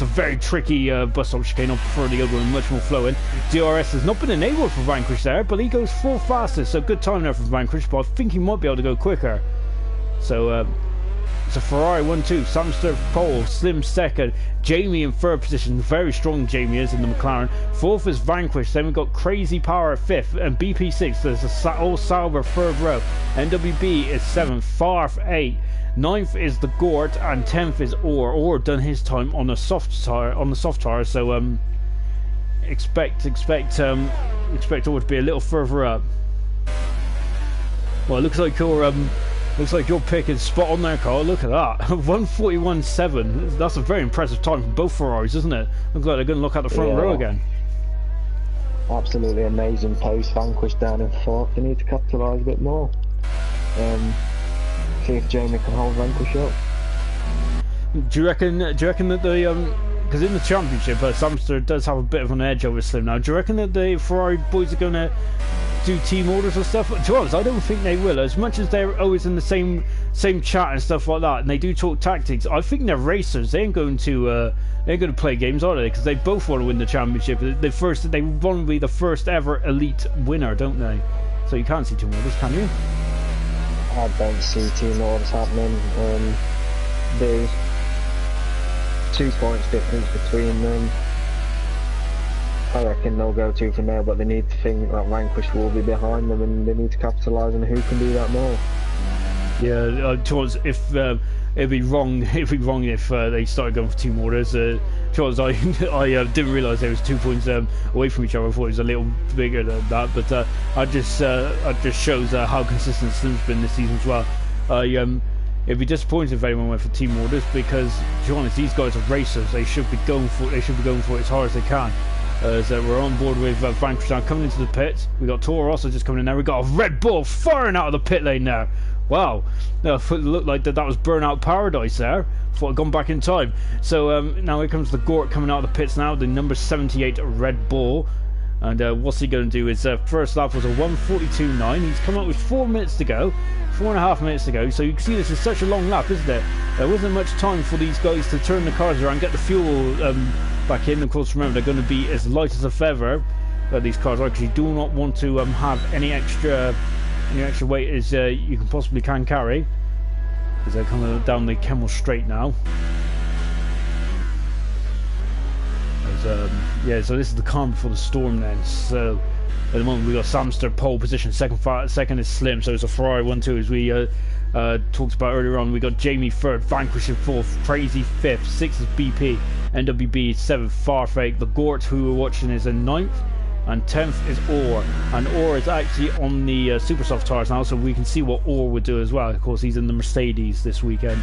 [SPEAKER 1] a very tricky bus stop chicane. I prefer the other one, much more flowing. DRS has not been enabled for Vanquish there, but he goes full fastest, so good time there for Vanquish, but I think he might be able to go quicker. So it's a Ferrari 1-2, Samster pole, Slim second, Jamie in third position, very strong Jamie is in the McLaren. Fourth is Vanquish, then we've got Crazy Power at fifth, and BP 6th, there's a all Sauber third row, NWB is 7th, Farf 8th, 9th is the Gort, and 10th is Orr. Orr done his time on the soft tire, so expect Orr to be a little further up. Well, it looks like your pick is spot on there, Carl. Look at that, 1:41.7. That's a very impressive time from both Ferraris, isn't it? Looks like they're going to look at the front row again.
[SPEAKER 2] Absolutely amazing pace. Vanquish down in fourth. They need to capitalise a bit more. See if Jamie can hold Vanquish up.
[SPEAKER 1] Do you reckon that the because in the championship Samster does have a bit of an edge over Slim now, do you reckon that the Ferrari boys are going to do team orders or stuff? To be honest, I don't think they will. As much as they're always in the same chat and stuff like that, and they do talk tactics, I think they're racers. They ain't going to play games, are they? Because they both want to win the championship. They want to be the first ever elite winner, don't they? So you can't see team orders, can you?
[SPEAKER 2] I don't see team orders happening. There's 2 points difference between them. I reckon they'll go tooth and nail, but they need to think that Vanquish will be behind them, and they need to capitalise on who can do that more.
[SPEAKER 1] Yeah, it'd be wrong if they started going for team orders. I didn't realise there was 2 points away from each other. I thought it was a little bigger than that, but it just shows how consistent Slim's been this season as well. It'd be disappointing if anyone went for team orders, because to be honest, these guys are racers. They should be going for it as hard as they can. So we're on board with Vanquish now coming into the pits. We got Toro Rosso just coming in there. We got a Red Bull firing out of the pit lane now. Wow, it looked like that was burnout paradise there. Thought I'd gone back in time. So now here comes the Gort coming out of the pits now, the number 78 Red Bull. And what's he going to do? His first lap was a 1:42.9. He's come up with 4 minutes to go, 4.5 minutes to go. So you can see this is such a long lap, isn't it? There wasn't much time for these guys to turn the cars around, get the fuel back in. Of course, remember, they're going to be as light as a feather. These cars are, because you do not want to have any extra weight as you possibly can carry, because they're coming down the Kemmel Straight now. So this is the calm before the storm then. So at the moment we got Samster pole position, second is Slim, so it's a Ferrari 1-2 as we talked about earlier on. We got Jamie third, Vanquish in fourth, Crazy fifth, sixth is BP, NWB is seventh, Farfake, the Gort who we're watching is in ninth, and 10th is Orr, and Orr is actually on the super soft tires now, so we can see what Orr would do as well. Of course, he's in the Mercedes this weekend,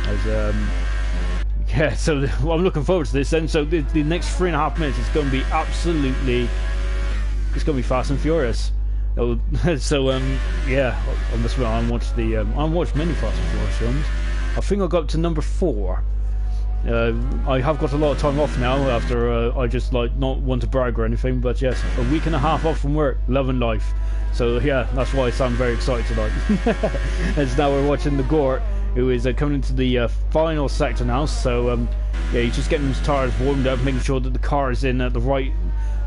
[SPEAKER 1] as you Yeah, so I'm looking forward to this then. So the next 3.5 minutes is going to be absolutely, it's going to be fast and furious. So yeah, I must admit, I watched many Fast and Furious films. I think I got up to number 4. I have got a lot of time off now after I just like not want to brag or anything, but yes, a week and a half off from work, loving life. So yeah, that's why I sound very excited tonight. As now we're watching the Gort, who is coming into the final sector now. So yeah, he's just getting his tires warmed up, making sure that the car is in the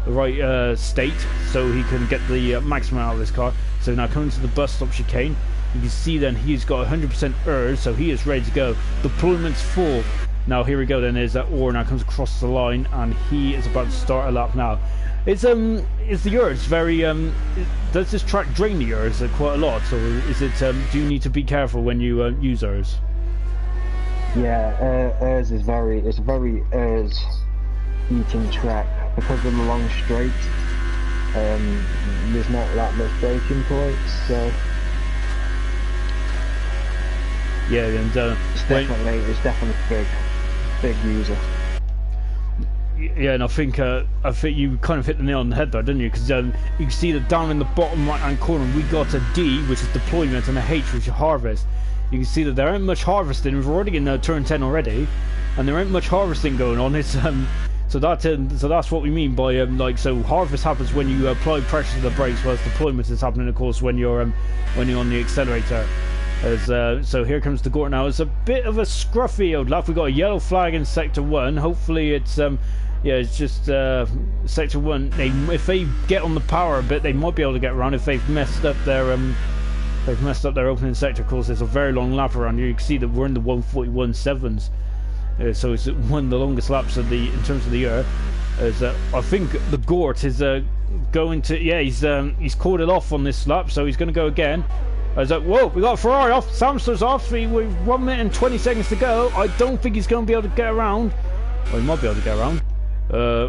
[SPEAKER 1] right state, so he can get the maximum out of this car. So now coming to the bus stop chicane, you can see then he's got 100% ERS, so he is ready to go. Deployment's full. Now here we go then, there's that Orr now comes across the line and he is about to start a lap now. It's the ERS very does this track drain the ERS quite a lot, or is it do you need to be careful when you use ERS?
[SPEAKER 2] Yeah, ERS is it's a very ERS eating track because of the long straight. There's not that much braking points, so
[SPEAKER 1] yeah, and
[SPEAKER 2] it's definitely big user.
[SPEAKER 1] Yeah, and I think you kind of hit the nail on the head there, didn't you? Because you can see that down in the bottom right hand corner we got a D, which is deployment, and a H, which is harvest. You can see that there ain't much harvesting. We're already in turn 10 already, and there ain't much harvesting going on. It's so that's what we mean by like, so harvest happens when you apply pressure to the brakes, whilst deployment is happening, of course, when you're on the accelerator. So here comes the Gort now. It's a bit of a scruffy old lap. We've got a yellow flag in sector 1. Hopefully it's yeah, it's just sector 1. If they get on the power a bit, they might be able to get around. If they've messed up their opening sector, of course, there's a very long lap around here. You can see that we're in the 1:41.7s. So it's one of the longest laps in terms of the year. I think the Gort is going to, yeah, he's called it off on this lap, so he's going to go again. I was like, whoa, we got Ferrari off, Samster's off, with 1 minute and 20 seconds to go. I don't think he's going to be able to get around. Well, he might be able to get around.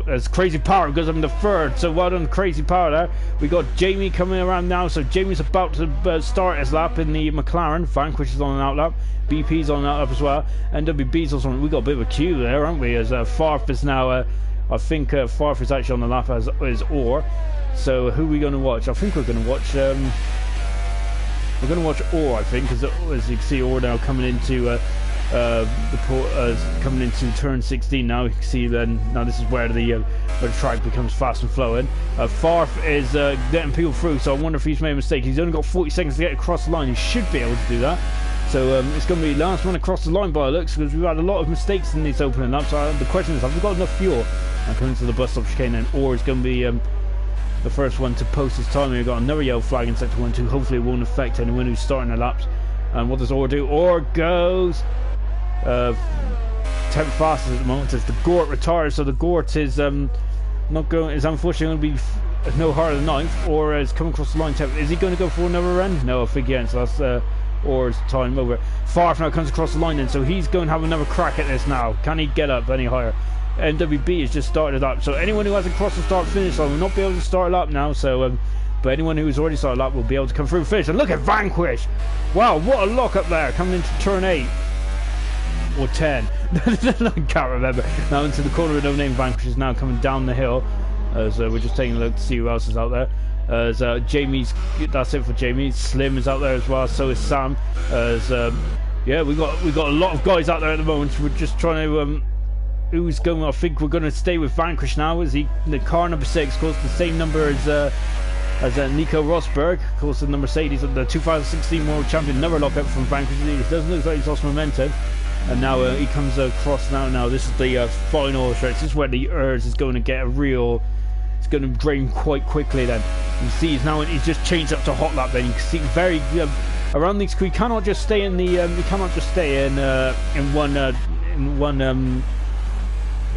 [SPEAKER 1] As Crazy Power goes up in the third, so well done Crazy Power there. We got Jamie coming around now, so Jamie's about to start his lap in the McLaren. Vanquish is on an outlap, BP's on an outlap as well, NWB's also on. We got a bit of a queue there, haven't we? As Farf is now, I think Farf is actually on the lap as Orr. So who are we going to watch? I think we're going to watch Orr, I think, because as you can see, Orr now coming into coming into turn 16 now. You can see then, now this is where the track becomes fast and flowing. Farf is getting people through, so I wonder if he's made a mistake. He's only got 40 seconds to get across the line. He should be able to do that. So it's going to be last one across the line by the looks, because we've had a lot of mistakes in these opening laps. So the question is, have we got enough fuel? Now coming to the bus stop chicane, and Orr is going to be the first one to post his time. We've got another yellow flag in sector 1 2. Hopefully it won't affect anyone who's starting their laps. And what does Orr do? Orr goes 10th fastest at the moment as the Gort retires. So the Gort is unfortunately going to be no harder than 9th. Orr is coming across the line 10th. Is he going to go for another run? No, I think he ends. So that's Orr's time over. Farf now comes across the line then, so he's going to have another crack at this now. Can he get up any higher? NWB has just started up, so anyone who hasn't crossed the start finish line will not be able to start a lap now. So but anyone who's already started a lap will be able to come through and finish. And look at Vanquish! Wow, what a lock up there coming into turn 8 or 10. I can't remember. Now into the corner with no name. Vanquish is now coming down the hill as we're just taking a look to see who else is out there. As Jamie's, that's it for Jamie. Slim is out there as well, so is Sam. As yeah, we got a lot of guys out there at the moment. We're just trying to who's going. I think we're going to stay with Vanquish now. Is he the car number 6? Of course, the same number as Nico Rosberg. Of course, the number 8. He's the 2016 World Champion. Another lockup from Vanquish. It doesn't look like he's lost momentum. And now he comes across now. Now this is the final stretch. This is where the ERS is going to get a real. It's going to drain quite quickly. Then you see he's just changed up to hot lap. Then you can see very around these. We cannot just stay in the. We cannot just stay in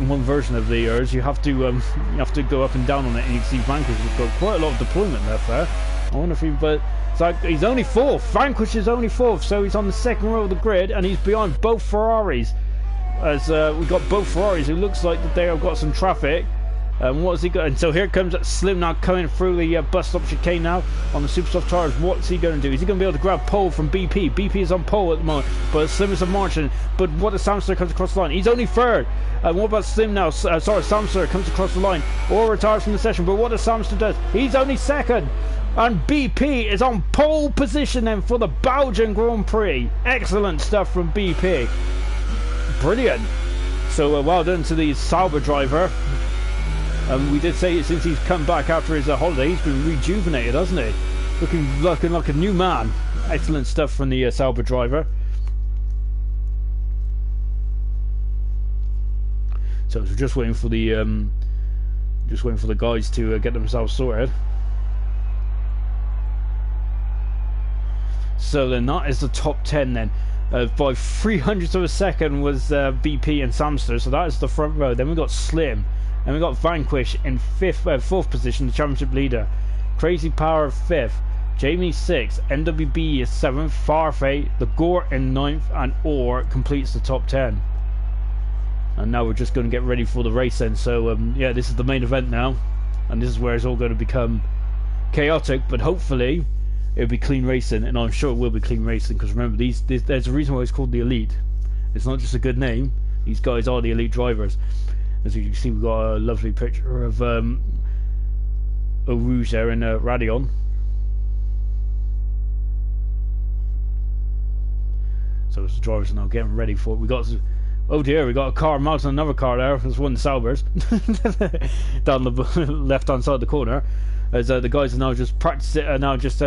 [SPEAKER 1] one version of the ERS. You have to go up and down on it. And you can see Vanquish has got quite a lot of deployment left there. I wonder if but it's like he's only 4th. Vanquish is only 4th, so he's on the second row of the grid, and he's behind both Ferraris. As we've got both Ferraris, it looks like that they have got some traffic. What's he got? And so here comes Slim now coming through the bus stop chicane now on the super soft tires. What's he going to do? Is he going to be able to grab pole from BP? BP is on pole at the moment, but Slim is marching. But what if Samster comes across the line? He's only third. What about Slim now? Sorry, Samster comes across the line or retires from the session. But what if Samster does? He's only second. And BP is on pole position then for the Belgian Grand Prix. Excellent stuff from BP. Brilliant. So well done to the Sauber driver. We did say since he's come back after his holiday, he's been rejuvenated, hasn't he? Looking like a new man. Excellent stuff from the Sauber driver. So we're just waiting for the guys to get themselves sorted. So then that is the top 10 then. By 300ths of a second was BP and Samster, so that is the front row. Then we got Slim. And we got Vanquish in fourth position, the championship leader. Crazy Power 5th, Jamie 6th, NWB is 7th, Farfay, the Gore in 9th, and Orr completes the top 10. And now we're just going to get ready for the race then. So yeah, this is the main event now, and this is where it's all going to become chaotic, but hopefully it'll be clean racing, and I'm sure it will be clean racing, because remember, there's a reason why it's called the Elite. It's not just a good name, these guys are the elite drivers. As you can see, we've got a lovely picture of Eau Rouge there in Radion. So the drivers are now getting ready for it. We got, oh dear, we got a car mounting another car there. There's one of the Saubers down the left hand side of the corner. As the guys are now just practicing,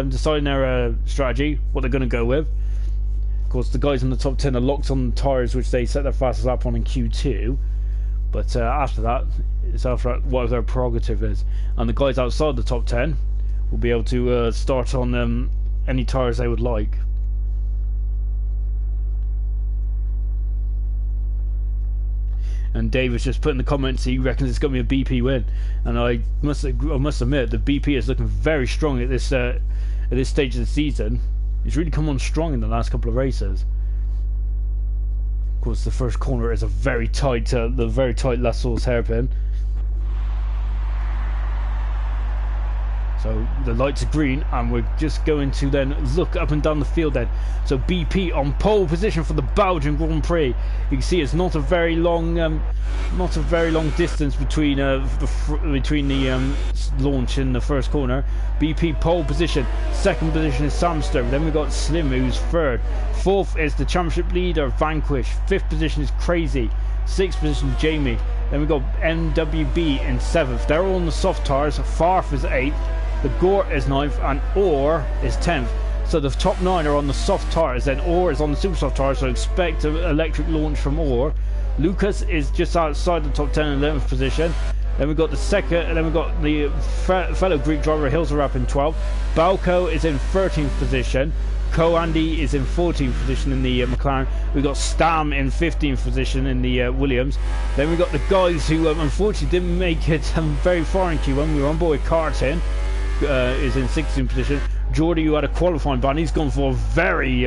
[SPEAKER 1] deciding their strategy, what they're going to go with. Of course, the guys in the top 10 are locked on the tyres, which they set their fastest lap on in Q2. But after that, it's after what their prerogative is, and the guys outside the top 10 will be able to start on any tyres they would like. And Dave has just put in the comments he reckons it's going to be a BP win, and I must admit that BP is looking very strong at this stage of the season. He's really come on strong in the last couple of races. Of course, the first corner is a very tight, La Source hairpin. So the lights are green, and we're just going to then look up and down the field then. So BP on pole position for the Belgian Grand Prix. You can see it's not a very long distance between the launch and the first corner. BP pole position. Second position is Samster. Then we've got Slim, who's third. Fourth is the championship leader Vanquish. Fifth position is Crazy. Sixth position Jamie. Then we've got NWB in seventh. They're all on the soft tires. Farf is eighth. The Gore is 9th, and Orr is 10th. So the top 9 are on the soft tires, then Orr is on the super soft tires, so expect an electric launch from Orr. Lucas is just outside the top 10 in 11th position. Then we've got the second, and then we've got the fellow Greek driver Hilserap in 12th. Balco is in 13th position. Co-Andy is in 14th position in the McLaren. We've got Stam in 15th position in the Williams. Then we've got the guys who unfortunately didn't make it very far in Q1. We were on board Carton. Is in 16th position. Geordie, who had a qualifying ban, he's gone for a very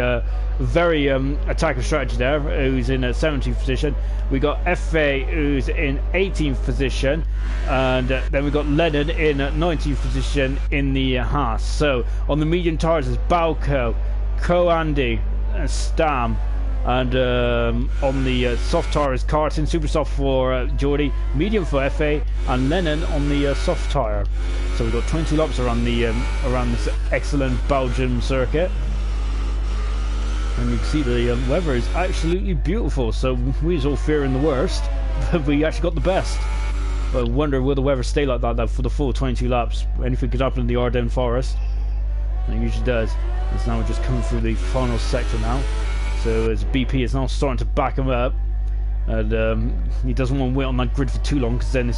[SPEAKER 1] attacking strategy there, who's in 17th position. We got FA, who's in 18th position, and then we got Lennon in 19th position in the Haas. So on the medium tires is Balco, Co-Andy, Stam, and on the soft tire is Carton, super soft for Geordie, medium for FA, and Lennon on the soft tire. So we've got 20 laps around this excellent Belgian circuit, and you can see the weather is absolutely beautiful. So we was all fearing the worst, but we actually got the best. I wonder will the weather stay like that for the full 22 laps? Anything could happen in the Ardennes Forest, and it usually does. And now we're just coming through the final sector now. So as BP is now starting to back him up, and he doesn't want to wait on that grid for too long, because then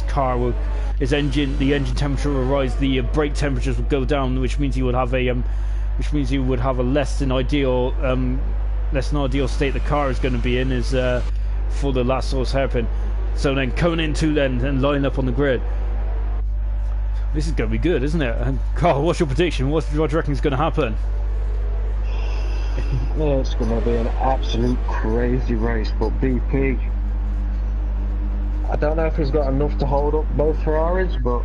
[SPEAKER 1] the engine temperature will rise, the brake temperatures will go down, which means he would have a less than ideal state the car is going to be in for the last source hairpin. So then coming into then and lining up on the grid. This is going to be good, isn't it? And Carl, what's your prediction? What do you reckon is going to happen?
[SPEAKER 2] It's going to be an absolute crazy race, but BP, I don't know if he's got enough to hold up both Ferraris, but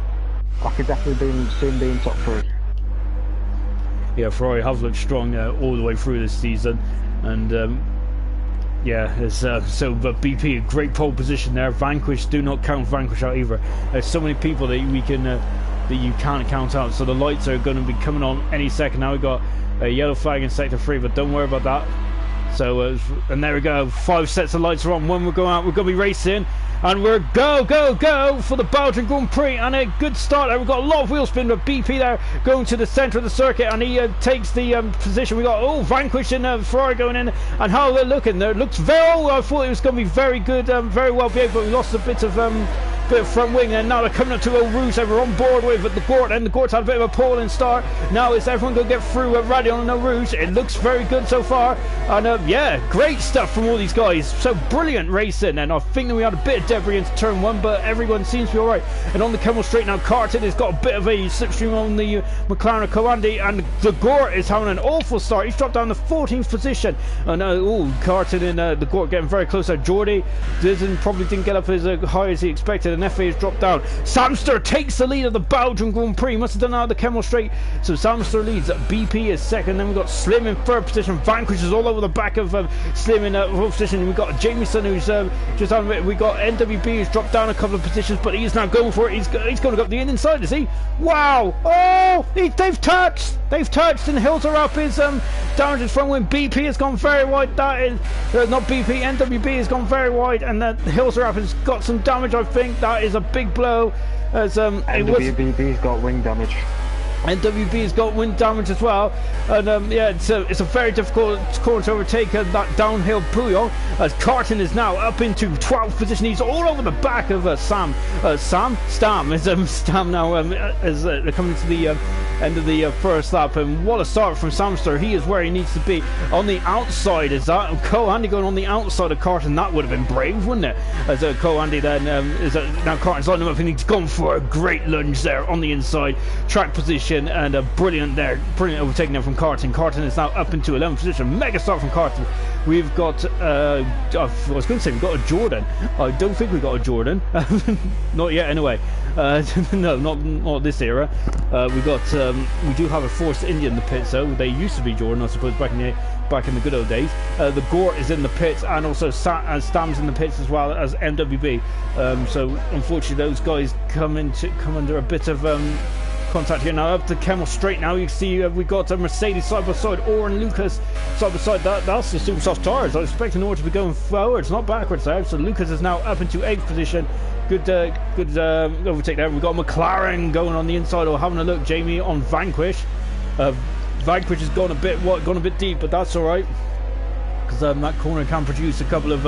[SPEAKER 2] I could definitely soon be in top 3.
[SPEAKER 1] Yeah, Ferrari have looked strong all the way through this season, and yeah, it's, but BP a great pole position there. Vanquish, do not count Vanquish out either. There's so many people that we can that you can't count out. So the lights are going to be coming on any second. Now we got a yellow flag in sector 3, but don't worry about that. So and there we go. 5 sets of lights are on. When we're going out, we're going to be racing. And we're go for the Belgian Grand Prix, and a good start there. We've got a lot of wheel spin, but BP there going to the centre of the circuit, and he takes the position. We got Vanquish and Ferrari going in, and how they're looking. There looks very. I thought it was going to be very good, very well behaved, but we lost a bit of front wing, and now they're coming up to Eau Rouge. They were on board with the Gort, and the Gort's had a bit of a pole and start. Now is everyone going to get through Radion and Eau Rouge? It looks very good so far, and yeah, great stuff from all these guys. So brilliant racing, and I think that we had a bit of debris into turn 1, but everyone seems to be alright. And on the Camel Straight now, Carton has got a bit of a slipstream on the McLaren Coandi, and the Gort is having an awful start. He's dropped down to 14th position, and Carton and the Gort getting very close there. Jordy probably didn't get up as high as he expected, and FA has dropped down. Samster takes the lead of the Belgian Grand Prix. Must have done that at the Camel Straight. So Samster leads. BP is second. Then we've got Slim in 3rd position. Vanquish is all over the back of Slim in 4th position. We've got Jamieson who's just on it. We got NWB who's dropped down a couple of positions, but he's now going for it. He's going to go up the inside, is he? Wow! Oh! They've touched! They've touched, and Hills are up. His damage his front wing. BP has gone very wide. That is not BP. NWB has gone very wide, and Hills are up. Has got some damage. I think that is a big blow. As
[SPEAKER 2] NWB's got wing damage.
[SPEAKER 1] NWB's got wind damage as well, and yeah, it's a very difficult corner to overtake that downhill Puyol, as Carton is now up into 12th position. He's all over the back of Stam now as they're coming to the end of the first lap, and what a start from Samster. He is where he needs to be. On the outside is that Andy going on the outside of Carton. That would have been brave, wouldn't it? As Andy then now Carton's lining him up, and he's gone for a great lunge there on the inside track position. And a brilliant overtaking there from Carton. Carton is now up into 11th position. Mega start from Carton. We've got I was going to say we've got a Jordan. I don't think we've got a Jordan. Not yet anyway. No, not this era. We do have a Force India in the pits though. They used to be Jordan, I suppose, back in the good old days. The Gort is in the pits, and also Stam's in the pits as well as MWB. So unfortunately those guys come under a bit of contact here. Now up the Camel Straight. Now you see we got a Mercedes side by side, Orr and Lucas side by side. That's the super soft tires. I was expecting Orr to be going forwards, not backwards there. So Lucas is now up into 8th position. Good overtake there. We've got McLaren going on the inside, or having a look. Jamie on Vanquish. Vanquish has gone a bit deep, but that's all right, because that corner can produce a couple of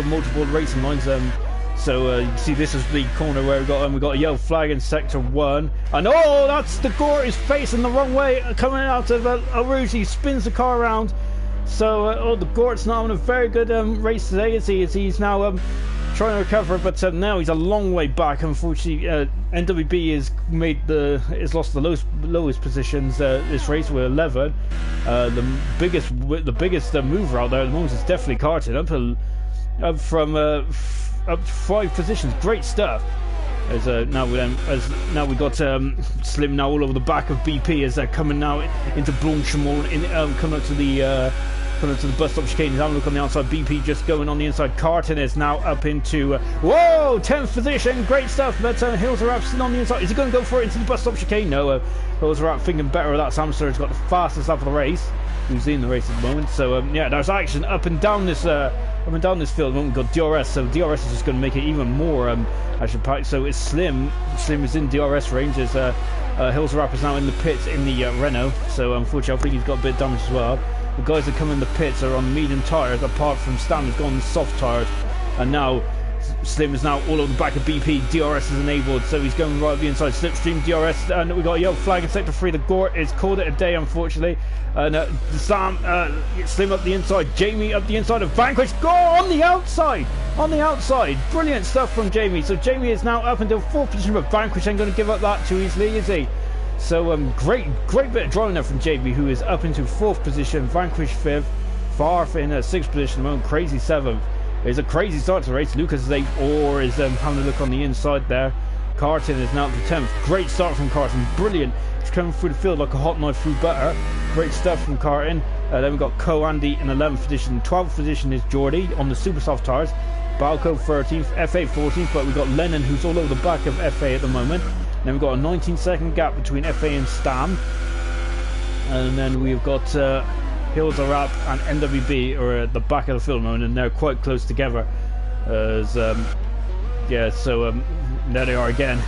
[SPEAKER 1] multiple racing lines. So you can see this is the corner where we got a yellow flag in sector 1, and that's the Gort is facing the wrong way coming out of Eau Rouge. He spins the car around. So the Gort's not having a very good race today, is he? As he's now trying to recover, but now he's a long way back. Unfortunately, NWB has lost the lowest positions this race with 11. The biggest mover out there at the moment is definitely Carton, up from 5 positions. Great stuff. As now we got Slim now all over the back of BP as they're coming now into Blanchimont, coming up to the bus stop chicane. He's having a look on the outside. BP just going on the inside. Carton is now up into 10th position. Great stuff. But Hills are up still on the inside. Is he going to go for it into the bus stop chicane? No. Hills are up thinking better of that. Samster has got the fastest lap of the race, who's in the race at the moment. So yeah, there's action up and down this field. At the moment we've got DRS, so DRS is just going to make it even more action packed. So it's Slim is in DRS range, as Hills Rap is now in the pits in the Renault. So unfortunately I think he's got a bit of damage as well. The guys that come in the pits are on medium tyres, apart from Stan who's gone on soft tyres, and now Slim is now all over the back of BP. DRS is enabled, so he's going right up the inside. Slipstream DRS, and we got a yellow flag in sector 3. The Gort is called it a day, unfortunately. And Slim up the inside, Jamie up the inside of Vanquish. Go on the outside! Brilliant stuff from Jamie. So Jamie is now up until 4th position, but Vanquish ain't going to give up that too easily, is he? So great bit of driving there from Jamie, who is up into 4th position. Vanquish 5th, Farf in 6th position at the moment. Crazy 7th It's a crazy start to the race. Lucas is 8th, or is having a look on the inside there. Carton is now up to 10th. Great start from Carton, brilliant. He's coming through the field like a hot knife through butter. Great stuff from Carton. Then we've got Co-Andy in 11th position. 12th position is Geordie on the super soft tyres. Balco 13th, FA 14th, but we've got Lennon who's all over the back of FA at the moment. And then we've got a 19-second gap between FA and Stam. And then we've got Hills Are Up and NWB are at the back of the field moment, and they're quite close together. As yeah, so there they are again.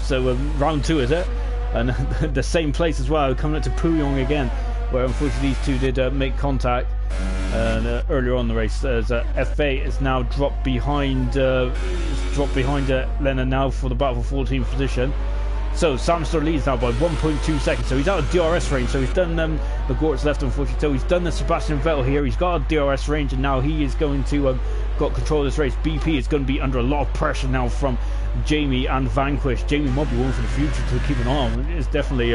[SPEAKER 1] So round 2 is it? And the same place as well, coming up to Puyong again, where unfortunately these two did make contact earlier on in the race. As FA is now dropped behind Lennon now for the battle for 14th position. So Samster leads now by 1.2 seconds. So he's out of DRS range. So he's done the Gort's left, unfortunately. So he's done the Sebastian Vettel here. He's got a DRS range, and now he is going to got control of this race. BP is going to be under a lot of pressure now from Jamie and Vanquish. Jamie might be one for the future to keep an eye on. It's definitely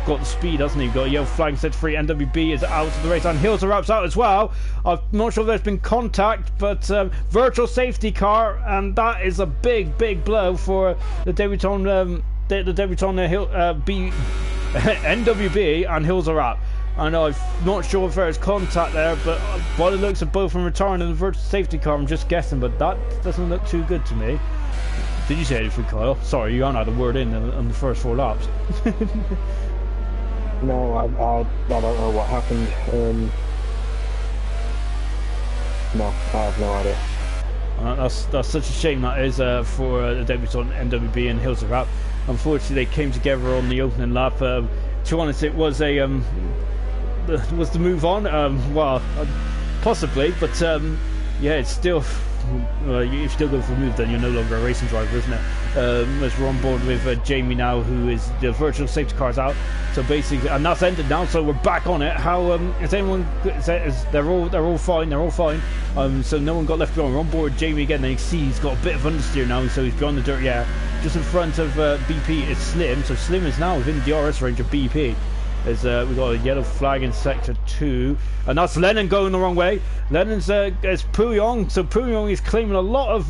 [SPEAKER 1] got the speed, hasn't he? Got a yellow flag set free. NWB is out of the race, and Hills Are Up's out as well. I'm not sure if there's been contact, but virtual safety car, and that is a big blow for the Debuton. The Debuton NWB and Hills Are Up. And I'm not sure if there's contact there, but by the looks of both of them retiring in the virtual safety car, I'm just guessing, but that doesn't look too good to me. Did you say anything, Kyle? Sorry, you haven't had a word in on the first 4 laps.
[SPEAKER 2] No, I don't know what happened. No, I have no idea.
[SPEAKER 1] That's such a shame, that is, for the Debuton NWB and Hills Are Up. Unfortunately, they came together on the opening lap. To be honest, it was a was the move on. Well, possibly, but yeah, it's still. If you still go for a move, then you're no longer a racing driver, isn't it? As we're on board with Jamie now, who is the virtual safety car's out. So basically, and that's ended now. So we're back on it. How is anyone? They're all fine. They're all fine. So no one got left behind. We're on board with Jamie again. Then you see he's got a bit of understeer now, so he's beyond the dirty air. Just in front of BP is Slim. So Slim is now within DRS range of BP. We've got a yellow flag in sector 2, and that's Lennon going the wrong way. Lennon's is Puyong, so Puyong is claiming a lot of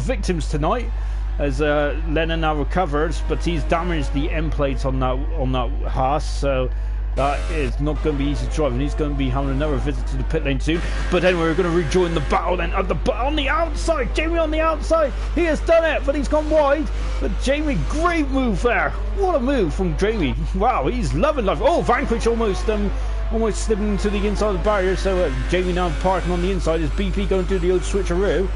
[SPEAKER 1] victims tonight, as Lennon now recovers, but he's damaged the end plates on that Haas, so that is not going to be easy to drive, and he's going to be having another visit to the pit lane soon. But then we're going to rejoin the battle then on the outside. Jamie on the outside. He has done it, but he's gone wide. But Jamie, great move there. What a move from Jamie. Wow, he's loving life. Oh, Vanquish almost slipping into the inside of the barrier. So Jamie now parking on the inside. Is BP going to do the old switcheroo?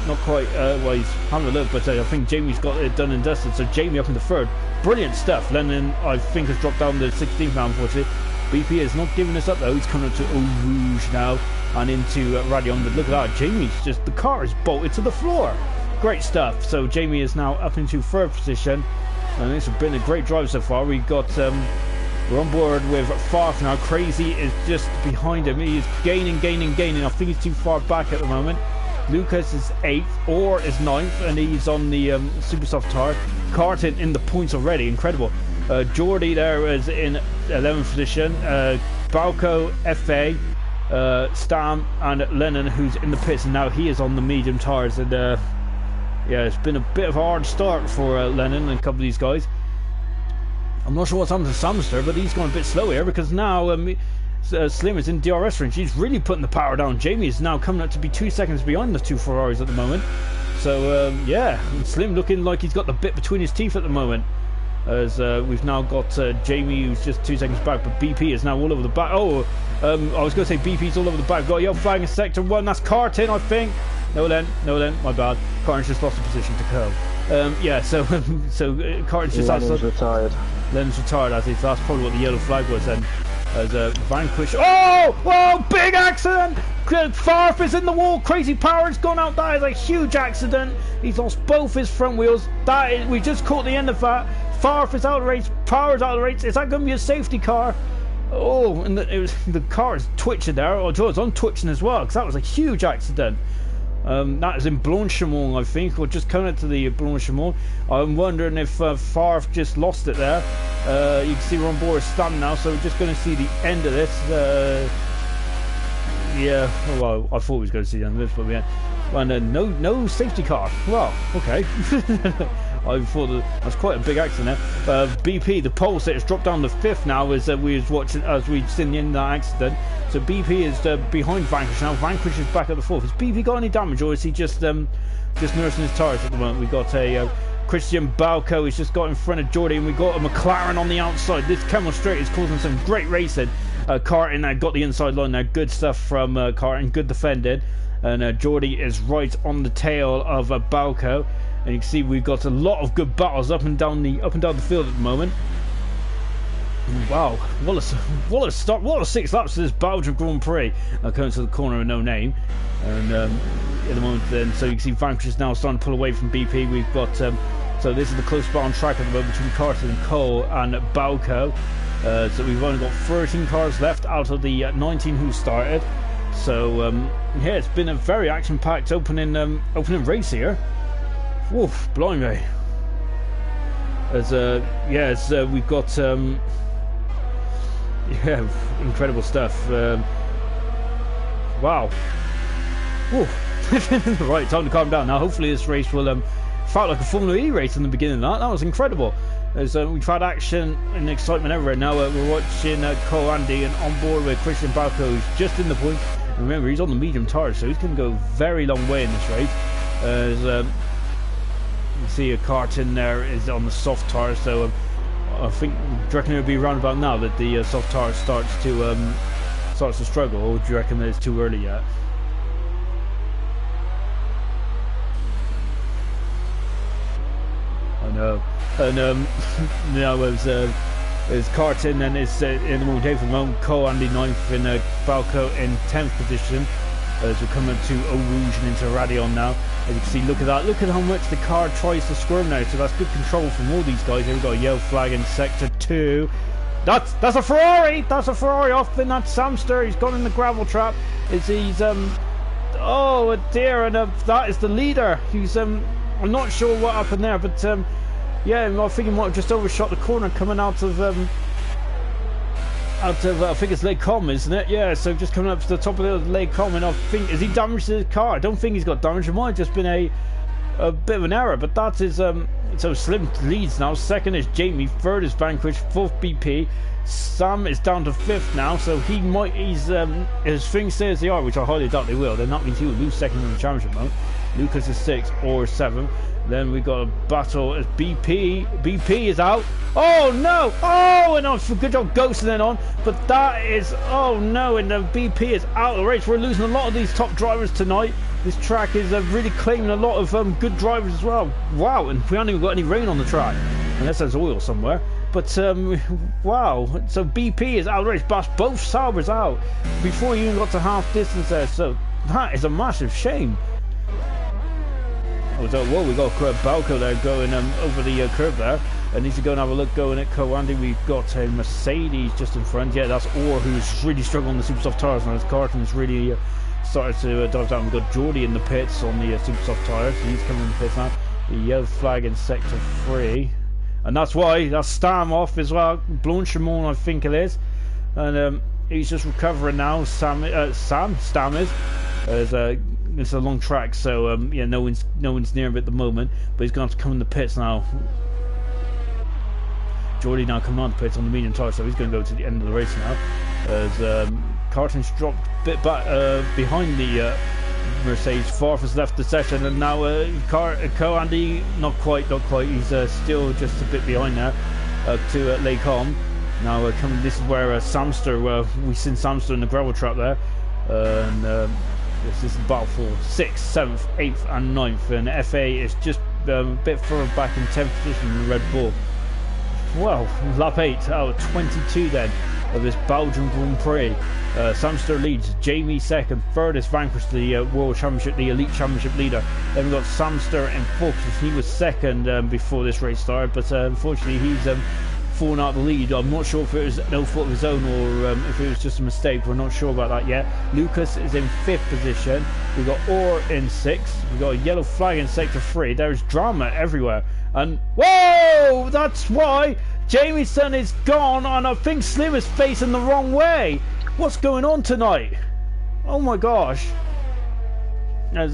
[SPEAKER 1] Not quite. Well, he's having a look, but I think Jamie's got it done and dusted. So Jamie up in the 3rd. Brilliant stuff. Lennon, I think, has dropped down to 16th now, unfortunately. BP is not giving this up though. He's coming up to Eau Rouge now and into Radion. But look at that. Jamie's the car is bolted to the floor. Great stuff. So Jamie is now up into 3rd position, and it's been a great drive so far. We've got we're on board with Farf now. Crazy is just behind him. He is gaining. I think he's too far back at the moment. Lucas is 8th or is 9th, and he's on the super soft tire. Carton in the points already, incredible. Geordie there is in 11th position. Balco, FA, Stam, and Lennon, who's in the pits, and now he is on the medium tires. And yeah, it's been a bit of a hard start for Lennon and a couple of these guys. I'm not sure what's happened to Samster, but he's gone a bit slow here, because now Slim is in DRS range. He's really putting the power down. Jamie is now coming up to be 2 seconds behind the 2 Ferraris at the moment. So yeah, Slim looking like he's got the bit between his teeth at the moment. As we've now got Jamie, who's just 2 seconds back, but BP is now all over the back. Oh, I was going to say BP's all over the back. Got a yellow flag in sector 1. That's Carton, I think. No, my bad. Carton's just lost the position to Co. Yeah, so Carton's just
[SPEAKER 2] Lennon's retired.
[SPEAKER 1] Lennon's retired, I think. So that's probably what the yellow flag was then. As Vanquish. Oh, big accident! Farf is in the wall. Crazy Power has gone out. That is a huge accident. He's lost both his front wheels. We just caught the end of that. Farf is out of the race. Power's out of the race. Is that going to be a safety car? Oh, and the car is twitching there. Oh, it's on twitching as well, because that was a huge accident. That is in Blanchimont, I think, or just coming to the Blanchimont. I'm wondering if Farf just lost it there. You can see we're on board Stam now, so we're just going to see the end of this. Yeah, well, I thought we was going to see the end of this, but we had. And no safety car. Well, okay. I thought that's quite a big accident there. BP, the pole sitter, has dropped down to 5th now as we was watching, as we'd seen in that accident. So BP is behind Vanquish now. Vanquish is back at the 4th. Has BP got any damage, or is he just nursing his tyres at the moment? We got a Christian Balco. He's just got in front of Jordy, and we got a McLaren on the outside. This Camel Straight is causing some great racing. Carton got the inside line there. Good stuff from Carton. Good defended. And Geordie is right on the tail of Balco, and you can see we've got a lot of good battles up and down the field at the moment. Wow, what a start! What a 6 laps to this Belgian Grand Prix. Coming to the corner with no name, and at the moment, then so you can see Vanquish is now starting to pull away from BP. We've got so this is the close spot on track at the moment between Carton and Cole and Balco. So we've only got 13 cars left out of the 19 who started. So yeah, it's been a very action-packed opening race here. Woof, blimey! As we've got yeah, incredible stuff. Wow. Woof. Right, time to calm down now. Hopefully this race will felt like a Formula E race in the beginning. That was incredible. As we've had action and excitement everywhere. Now we're watching Cole Andy, and on board with Christian Balco, who's just in the point. Remember, he's on the medium tyres, so he's going to go a very long way in this race. As you see, a Carton there is on the soft tyres, so I think, do you reckon it'll be around about now that the soft tyre starts to struggle, or do you reckon that it's too early yet? I know. And now it's Carton, and it's in the moment for the moment. Cole Andy 9th, and Balco in 10th position. As we're coming to Eau Rouge and into Radion now. As you can see, look at that. Look at how much the car tries to squirm now. So that's good control from all these guys. Here we've got a yellow flag in sector 2. That's a Ferrari. That's a Ferrari off in that Samster. He's gone in the gravel trap. He's oh dear, and that is the leader. He's I'm not sure what happened there, but yeah, I think he might have just overshot the corner coming out of I think it's Lake Com, isn't it? Yeah, so just coming up to the top of the Lake Com, and I think, has he damaged his car? I don't think he's got damage. It might have just been a bit of an error, but that is so Slim leads now. 2nd is Jamie, 3rd is Vanquish, 4th BP. Sam is down to 5th now, so he's as things say as they are, which I highly doubt they will, then that means he will lose 2nd in the championship mode. Lucas is 6th or 7th. Then we got a battle as BP. BP is out. Oh no! Oh, and for good job ghosting it on. But that is, oh no! And the BP is out of the race. We're losing a lot of these top drivers tonight. This track is really claiming a lot of good drivers as well. Wow! And we haven't even got any rain on the track, unless there's oil somewhere. But wow! So BP is out of the race. But both Saubers out before you even got to half distance there. So that is a massive shame. Whoa, we got Balco there going over the curve there. And needs to go and have a look going at Coandy. We've got a Mercedes just in front. Yeah, that's Orr, who's really struggling on the super soft tyres now. His Carton's really started to dive down. We've got Geordie in the pits on the super soft tyres. So he's coming in the pits now. The yellow flag in sector 3. And that's why, that's Stam off as well. Blanchimont, I think it is. And he's just recovering now. Stam is. It's a long track, so yeah, no one's near him at the moment. But he's going to have to come in the pits now. Geordie now coming on the pits on the medium tyre, so he's going to go to the end of the race now. As Carton's dropped a bit back behind the Mercedes. Farf has left the session, and now Co-Andy not quite. He's still just a bit behind there to Lake Com. Now coming. This is where Samster. We've seen Samster in the gravel trap there, and. This is the battle for 6th, 7th, 8th and 9th, and FA is just a bit further back in 10th position than Red Bull. Well, lap 8 out of 22 then of this Belgian Grand Prix. Samster leads, Jamie 2nd, 3rd is Vanquish, the World Championship, the Elite Championship leader. Then we've got Samster in 4th, he was 2nd before this race started, but unfortunately he's fallen out of the lead. I'm not sure if it was no fault of his own or if it was just a mistake. We're not sure about that yet. Lucas is in 5th position. We've got Orr in 6th. We've got a yellow flag in sector 3. There's drama everywhere. And whoa! That's why Jamieson is gone, and I think Slim is facing the wrong way. What's going on tonight? Oh my gosh! I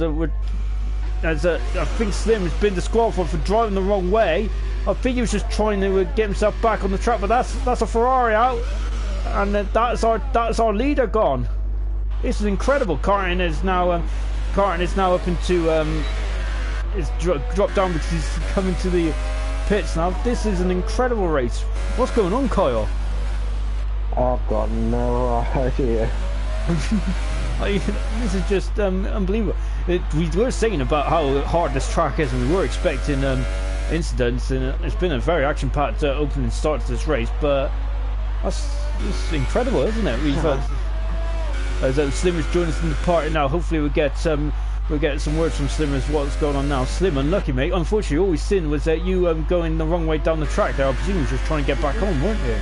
[SPEAKER 1] think Slim has been disqualified for driving the wrong way. I think he was just trying to get himself back on the track, but that's a Ferrari out, and that's our leader gone. This is incredible. Carton is now up into it's dropped down because he's coming to the pits now. This is an incredible race. What's going on, Kyle?
[SPEAKER 2] I've got no idea.
[SPEAKER 1] This is just unbelievable. We were saying about how hard this track is, and we were expecting incidents, and it's been a very action-packed opening start to this race. But it's incredible, isn't it? We've as Slim is joining us in the party now. Hopefully, we'll get some words from Slim as what's going on now. Slim, unlucky mate. Unfortunately, all we've seen was that you going the wrong way down the track there. I presume you were just trying to get back home, weren't you?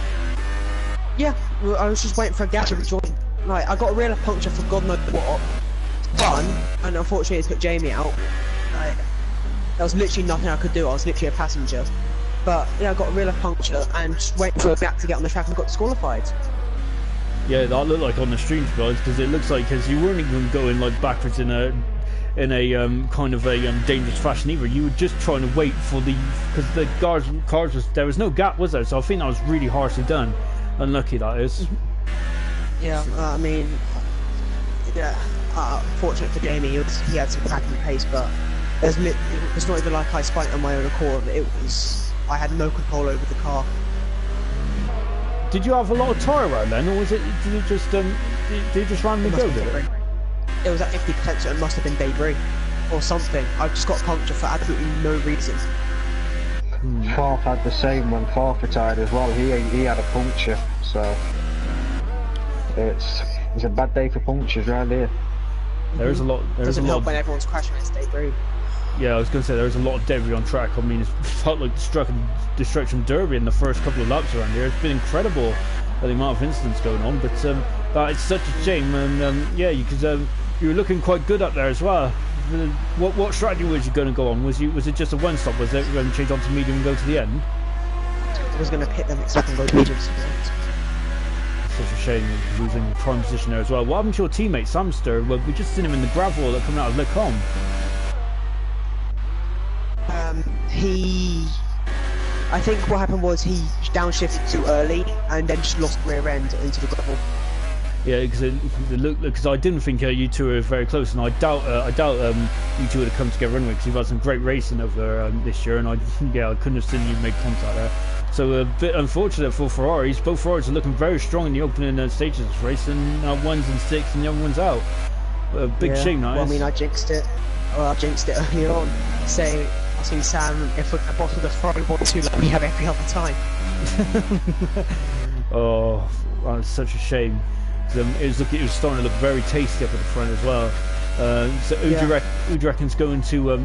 [SPEAKER 3] Yeah, I was just waiting for a gap to rejoin. Like, I got a real puncture for God knows what. Fun, and unfortunately it took Jamie out. Like, there was literally nothing I could do. I was literally a passenger. But yeah, I got a real puncture and just waiting for a gap to get on the track and got disqualified.
[SPEAKER 1] Yeah, that looked like on the stream, guys, because it looks like because you weren't even going like backwards in a kind of a dangerous fashion either. You were just trying to wait for because the cars there was no gap, was there? So I think that was really harshly done. Unlucky that is.
[SPEAKER 3] Yeah, I mean, yeah. Fortunate for Jamie, he had some cracking pace, but it's not even like I spun it on my own accord. I had no control over the car.
[SPEAKER 1] Did you have a lot of tyre around then, or was it? Did you just randomly go there?
[SPEAKER 3] It was at 50%, so it must have been debris or something. I just got a puncture for absolutely no reason.
[SPEAKER 2] Forth had the same when Forth retired as well. He had a puncture, so it's a bad day for punctures around here.
[SPEAKER 1] There is a lot.
[SPEAKER 3] Doesn't help when everyone's crashing into debris.
[SPEAKER 1] Yeah, I was going to say there is a lot of debris on track. I mean, it felt like destruction derby in the first couple of laps around here. It's been incredible the amount of incidents going on, but it's such a shame. And yeah, because you were looking quite good up there as well. What strategy was you going to go on? Was it just a one stop? Was it going to change on to medium and go to the end?
[SPEAKER 3] I was going to pit them and go medium.
[SPEAKER 1] Such a shame losing prime position there as well. What happened to your teammate Samster? Well, we just seen him in the gravel that coming out of Le Com.
[SPEAKER 3] I think what happened was he downshifted too early and then just lost rear end into the gravel. Yeah,
[SPEAKER 1] because I didn't think you two were very close, and I doubt you two would have come together anyway, because you've had some great racing over this year, and I couldn't have seen you make contact there. So a bit unfortunate for Ferraris. Both Ferraris are looking very strong in the opening stages of this race, and one's in sixth and the other one's out. A big shame, that
[SPEAKER 3] well,
[SPEAKER 1] is.
[SPEAKER 3] I mean, I jinxed it early on, saying I think Sam, if we're at the bottom of the Ferrari 1-2 like we have every other time.
[SPEAKER 1] Oh, that's such a shame. It was starting to look very tasty up at the front as well. So who do you reckon's going to?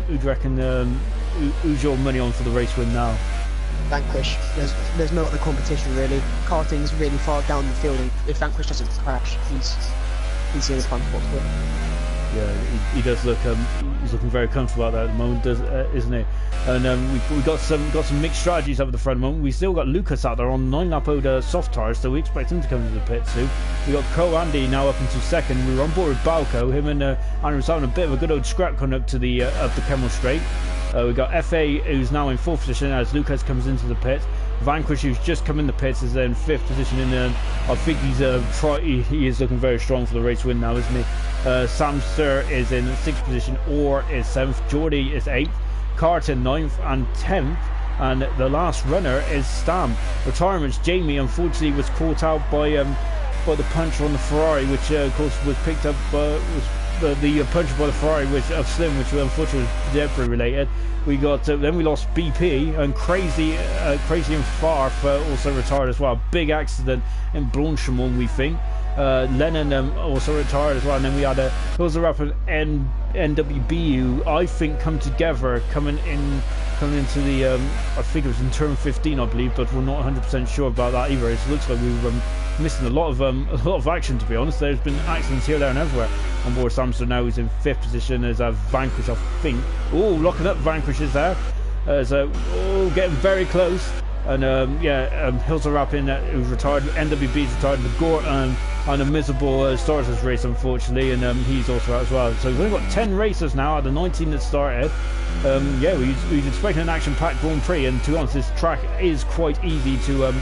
[SPEAKER 1] Who's your money on for the race win now?
[SPEAKER 3] Vanquish. There's no other competition really. Karting's really far down the field, and if Vanquish doesn't crash, he's in a fun spot to win.
[SPEAKER 1] Yeah, he does look. He's looking very comfortable out there at the moment, isn't he? And we got some mixed strategies up at the front at the moment. We still got Lucas out there on 9-lap old soft tyres, so we expect him to come into the pit soon. We got Andy now up into second. We were on board with Balco. Him and Andy was having a bit of a good old scrap coming up to the Kemmel Straight. We got FA, who's now in fourth position as Lucas comes into the pit. Vanquish, who's just come in the pits, is in fifth position. I think he is looking very strong for the race win now, isn't he? Samster is in sixth position, or is seventh. Geordie is eighth. Carton ninth and 10th. And the last runner is Stam. Retirements. Jamie unfortunately was caught out by the puncher on the Ferrari, which of course was picked up. The puncher by the Ferrari, of Slim, which unfortunately was debris related. We got then we lost BP, and Crazy and Farf also retired as well. Big accident in Blanchemont, we think. Lennon also retired as well, and then we had those are up at NWBU. I think come together coming into the I think it was in turn 15, I believe, but we're not 100% sure about that either. It looks like we were missing a lot of action, to be honest. There's been accidents here, there, and everywhere. On board Samster now, he's in fifth position as Vanquish, I think. Oh, locking up Vanquish is there. Getting very close. And Hills are wrapping, who's retired. NWB's retired. The Gore on a miserable start this race, unfortunately, and he's also out as well. So we've only got 10 racers now out of the 19 that started. Yeah, we're expecting an action-packed Grand Prix, and to be honest, this track is quite easy to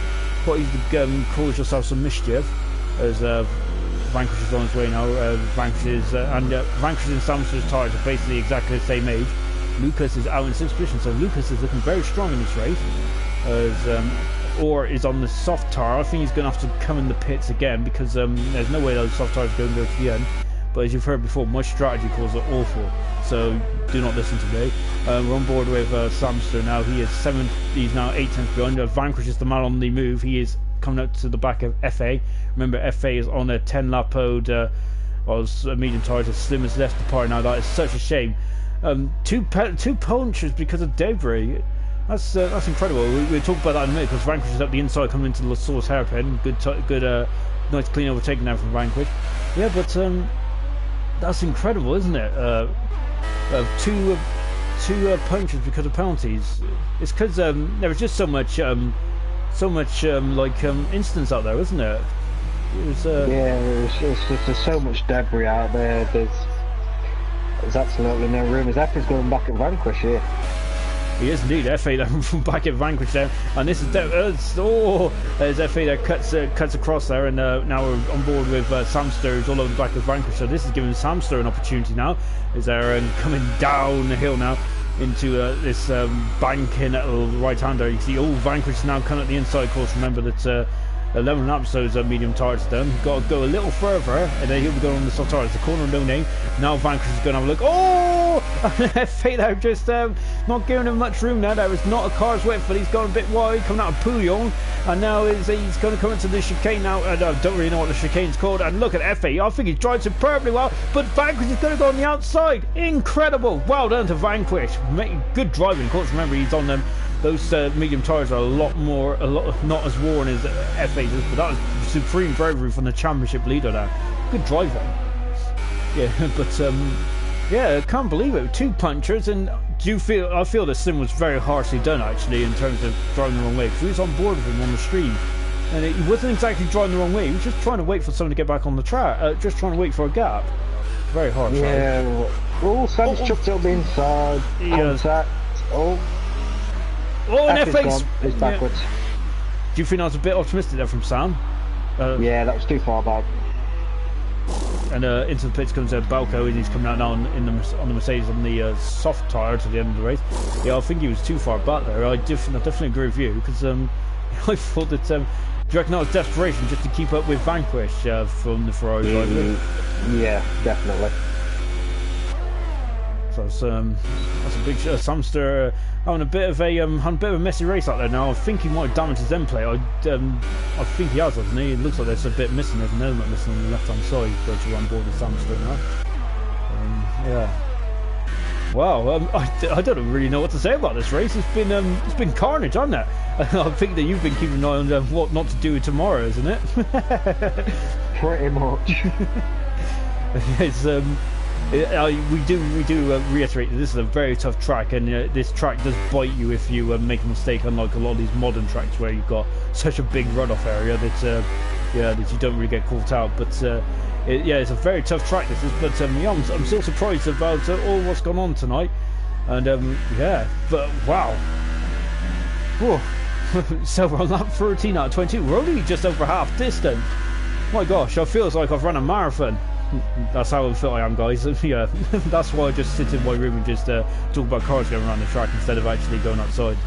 [SPEAKER 1] cause yourself some mischief, as Vanquish is on his way now. Vanquish and Samster's tires are basically exactly the same age. Lucas is out in 6th position, so Lucas is looking very strong in this race. As Or is on the soft tire. I think he's going to have to come in the pits again, because there's no way those soft tires are going to go to the end. But as you've heard before, my strategy calls are awful, so do not listen to me. We're on board with Samster now. He is 7th. He's now 8 tenths behind. Vanquish is the man on the move. He is coming up to the back of FA. Remember, FA is on a 10-lap old medium tires, as slim as left apart now. That is such a shame. Two punctures because of debris. That's incredible. We'll talk about that in a minute, because Vanquish is up the inside coming into the source hairpin. Good, nice clean overtaking there from Vanquish. Yeah, but that's incredible, isn't it? Two punctures because of penalties. It's because there was just so much incidents out there, isn't it? It was,
[SPEAKER 2] there's so much debris out there. There's absolutely no room. His effort's going back at Vanquish here.
[SPEAKER 1] He is indeed. FA back at Vanquish there, and this is there's FA there cuts across there, and now we're on board with Samster, who's all over the back of Vanquish. So this is giving Samster an opportunity now. Is there coming down the hill now into this banking at the right hander. You see, Vanquish is now coming at the inside course. Remember that 11 laps, those medium tires done. Got to go a little further, and then he'll be going on the soft tires. The corner no name. Now Vanquish is going to have a look. Oh! Fate there just not giving him much room now. There was not a car's width, but he's gone a bit wide, coming out of Pouillon, and now he's going to come into the chicane now. I don't really know what the chicane's called. And look at FA. I think he's driving superbly well, but Vanquish is going to go on the outside. Incredible! Well done to Vanquish. Good driving. Of course, remember he's on them. Those medium tyres are a lot not as worn as FA's, but that was supreme bravery from the championship leader there. Good driving. Yeah, but yeah, I can't believe it. 2 punchers, and I feel this sim was very harshly done actually in terms of driving the wrong way. Because we was on board with him on the stream, and he wasn't exactly driving the wrong way. He was just trying to wait for someone to get back on the track, just trying to wait for a gap. Very harsh.
[SPEAKER 2] Yeah. Well, Sam's chucked up the inside. Contact.
[SPEAKER 1] And FA's
[SPEAKER 2] it's backwards.
[SPEAKER 1] Yeah. Do you think that was a bit optimistic there from Sam?
[SPEAKER 2] Yeah, that was too far back.
[SPEAKER 1] And into the pits comes Balco, and he's coming out now on the Mercedes on the soft tyre to the end of the race. Yeah, I think he was too far back there. I definitely agree with you, because I thought that. Do you reckon that was desperation just to keep up with Vanquish from the Ferrari driver?
[SPEAKER 2] Yeah, definitely.
[SPEAKER 1] So that's a big Samster having a bit of a messy race out there now. I think he might have damaged his end plate. I think he has, hasn't he? It looks like there's a bit missing. There's an element missing on the left hand side. Go to run board with Samster now. Yeah. Wow. I don't really know what to say about this race. It's been carnage, hasn't it? I think that you've been keeping an eye on what not to do tomorrow, isn't it?
[SPEAKER 2] Pretty much.
[SPEAKER 1] It's we do reiterate that this is a very tough track, and this track does bite you if you make a mistake, unlike a lot of these modern tracks where you've got such a big runoff area that you don't really get caught out. But it's a very tough track, this is. But I'm still surprised about all what's gone on tonight, and but wow. Whoa. So we're on lap 13 out of 22. We're only just over half distance. My gosh, I feel like I've run a marathon. That's how I feel I am, guys. Yeah, that's why I just sit in my room and just talk about cars going around the track instead of actually going outside.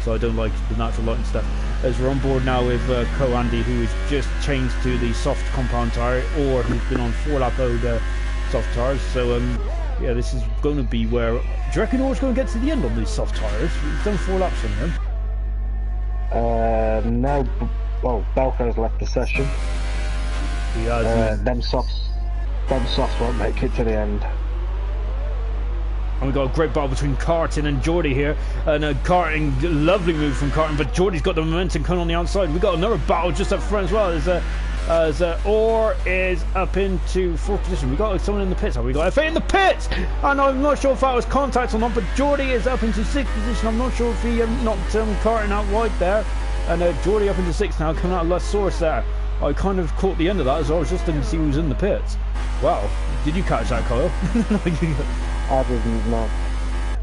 [SPEAKER 1] So I don't like the natural light and stuff. As we're on board now with Co-Andy, who has just changed to the soft compound tyre, or who's been on 4-lap old soft tyres. So yeah, this is going to be where. Do you reckon Orr's going to get to the end on these soft tyres? He's done 4 laps on them.
[SPEAKER 2] No. Well, Belco's left the session.
[SPEAKER 1] He has.
[SPEAKER 2] Them softs won't make it to the end.
[SPEAKER 1] And we've got a great battle between Carton and Geordie here. And Carton, lovely move from Carton, but Geordie's got the momentum coming on the outside. We've got another battle just up front as well. As Orr is up into 4th position. We've got someone in the pits. We got FA in the pits! And I'm not sure if that was contact or not, but Geordie is up into 6th position. I'm not sure if he knocked Carton out wide there. And Geordie up into 6th now, coming out of last source there. I kind of caught the end of that as I was just didn't see who was in the pits. Wow, did you catch that, Kyle?
[SPEAKER 4] I didn't know.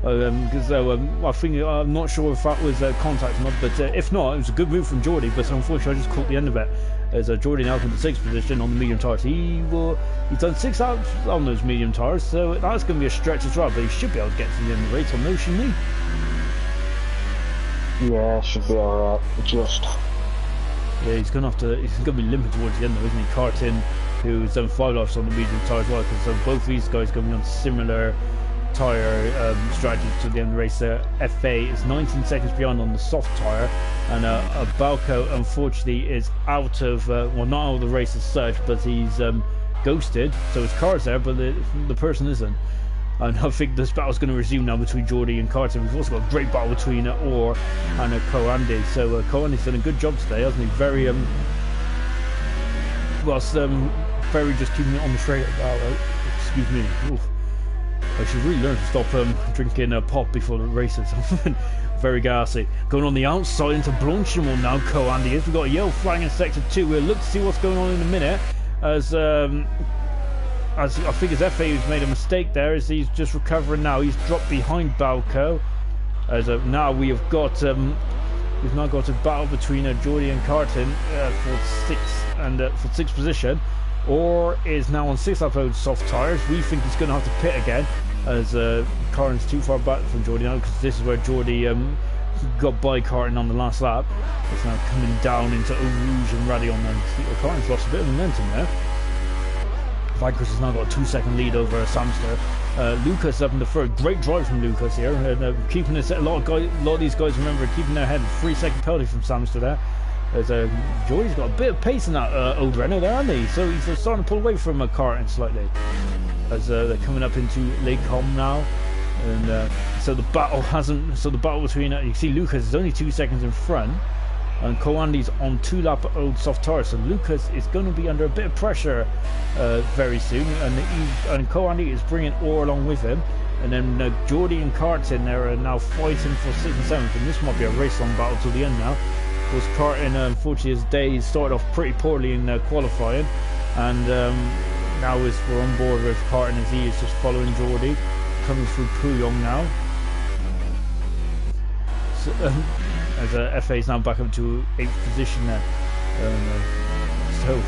[SPEAKER 1] Because I think I'm not sure if that was contact or not, but if not, it was a good move from Geordie. But unfortunately, I just caught the end of it. As Geordie now in the 6th position on the medium tyres. He's done 6 laps on those medium tyres, so that's going to be a stretch as well. But he should be able to get to the end of the race on those, shouldn't he?
[SPEAKER 4] Yeah, should be alright. Just.
[SPEAKER 1] Yeah, he's going to be limping towards the end, though, isn't he? Carton, who's done 5 laps on the medium tyre as well, because both these guys are going to be on similar tyre strategies to the end of the race. FA is 19 seconds behind on the soft tyre, and Balco unfortunately is out of well, not out of the race as such, but he's ghosted. So his car's there, but the person isn't. And I think this battle's going to resume now between Geordie and Carton. We've also got a great battle between Orr and Coandy. So Coandy's done a good job today, hasn't he? Very whilst very just keeping it on the straight. Excuse me. Oof. I should really learn to stop drinking pop before the races. Very gassy. Going on the outside into Blanchimont now, Coandy is. We've got a yellow flag in sector 2. We'll look to see what's going on in a minute. As I think his FA has made a mistake there, as he's just recovering now. He's dropped behind Balco. As now we have got we've now got a battle between Geordie and Carton for 6th position. Orr is now on 6 lap load soft tyres. We think he's going to have to pit again, as Carton's too far back from Geordie now, because this is where Geordie got by Carton on the last lap. It's now coming down into Eau Rouge and Radion, and Carton's lost a bit of momentum there. Vanquish has now got a 2-second lead over Samster. Lucas up in the third. Great drive from Lucas here, and keeping this. A lot of these guys remember keeping their head. 3-second penalty from Samster there. As Geordie's got a bit of pace in that old Renault there, hasn't he? So he's starting to pull away from Carton slightly. As they're coming up into Lake Com now, and so the battle hasn't. So the battle between you see Lucas is only 2 seconds in front, and Coandy's on 2 lap old soft tyre. So Lucas is going to be under a bit of pressure very soon, and Coandy is bringing Orr along with him. And then Geordie and Carton are now fighting for 6th and 7th, and this might be a race-long battle till the end now. Of course, Carton, unfortunately, his day started off pretty poorly in qualifying, and now we're on board with Carton as he is just following Geordie, coming through Pouillon now. So, as FA is now back up to 8th position there. So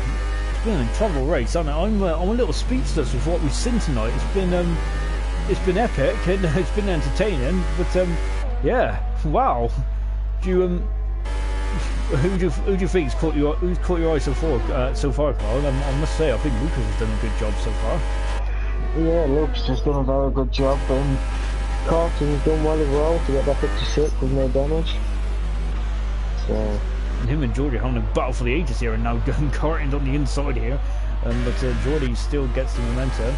[SPEAKER 1] it's been an incredible race, hasn't it? I'm a little speechless with what we've seen tonight. It's been epic and it's been entertaining, but yeah, wow. Who do you think's caught your eye so far, Carl? I must say, I think Lucas has done a good job so far.
[SPEAKER 4] Yeah, Lucas has done a very good job, and Carton's done well as well to get back up to 6th with no damage. So
[SPEAKER 1] him and Geordie having a battle for the ages here, and now Carton's on the inside here, but Geordie still gets the momentum,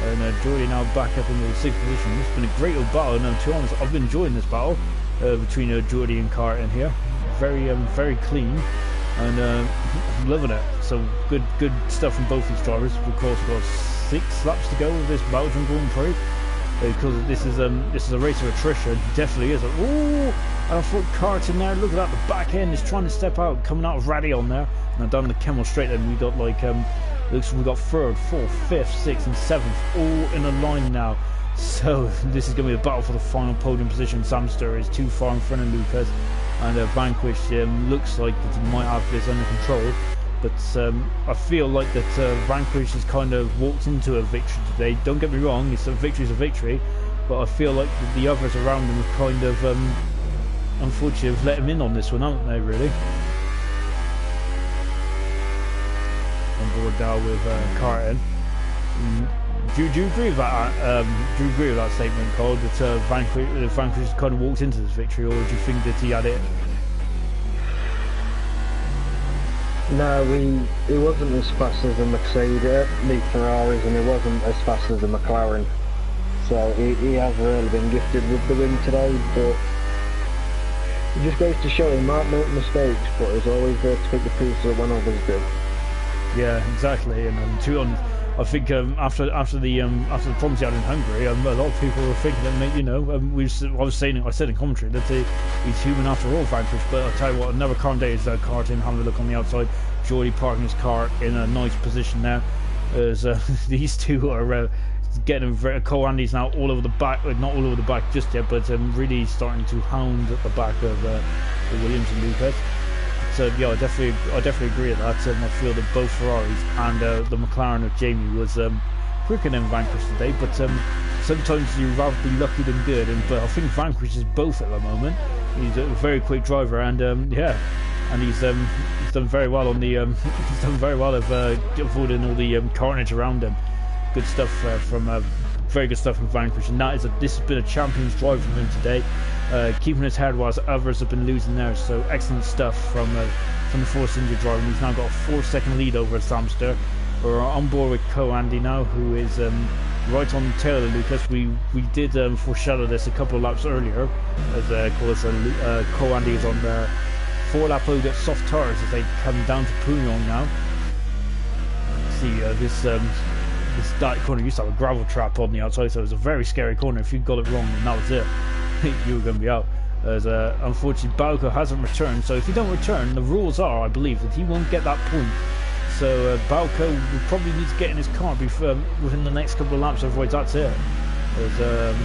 [SPEAKER 1] and Geordie now back up in the 6th position. It's been a great old battle, and to be honest, I've been enjoying this battle between Geordie and Carton here. Very clean, and I'm loving it. So good stuff from both these drivers. Of course, we've got 6 laps to go with this Belgian Grand Prix, because this is a race of attrition. Definitely is. Ooh, and I thought Carton there. Look at that, the back end is trying to step out, coming out of Radion there. Now down the Kemmel Straight, then we got like looks we got 3rd, 4th, 5th, 6th, and 7th all in a line now. So this is going to be a battle for the final podium position. Samster is too far in front of Lucas, and Vanquish looks like that he might have this under control, but I feel like that Vanquish has kind of walked into a victory today. Don't get me wrong, a victory's a victory, but I feel like the others around him have kind of unfortunately have let him in on this one, haven't they, really? On board now with Carton. Do you agree with that? Do you agree with that statement, Cole? That Vanquish kind of walked into this victory, or do you think that he had it?
[SPEAKER 4] No, he wasn't as fast as the Mercedes, the Ferraris, and he wasn't as fast as the McLaren. So he has really been gifted with the win today, but it just goes to show he might make mistakes, but he's always there to pick the pieces when others do.
[SPEAKER 1] Yeah, exactly. And to be honest, I think after the problems he had in Hungary, a lot of people were thinking that, you know, I said in commentary that he's human after all, Vanquish. But I tell you what, another calm day is Carton having a look on the outside, Geordie parking his car in a nice position now, as these two are getting very. Co-Andy's now all over the back, not all over the back just yet, but really starting to hound at the back of the Williams and Lucas. So yeah, I definitely agree with that. I feel that both Ferraris and the McLaren of Jamie was quicker than Vanquish today, but sometimes you'd rather be lucky than good, but I think Vanquish is both at the moment. He's a very quick driver, and yeah, and he's done very well on the he's done very well of avoiding all the carnage around him. Good stuff from very good stuff from Vanquish, and this has been a champion's drive from him today, keeping his head whilst others have been losing theirs. So excellent stuff from the Force India driver. He's now got a 4-second lead over Samster. We're on board with Co-Andy now, who is right on the tail of Lucas. We did foreshadow this a couple of laps earlier, as Co-Andy is on the 4-lap load at soft tires as they come down to Pugnon now. See that corner used to have a gravel trap on the outside, so it was a very scary corner. If you got it wrong, then that was it. You were going to be out. As unfortunately Bauko hasn't returned, so if you don't return, the rules are, I believe, that he won't get that point. So Bauko will probably need to get in his car within the next couple of laps, otherwise that's it. As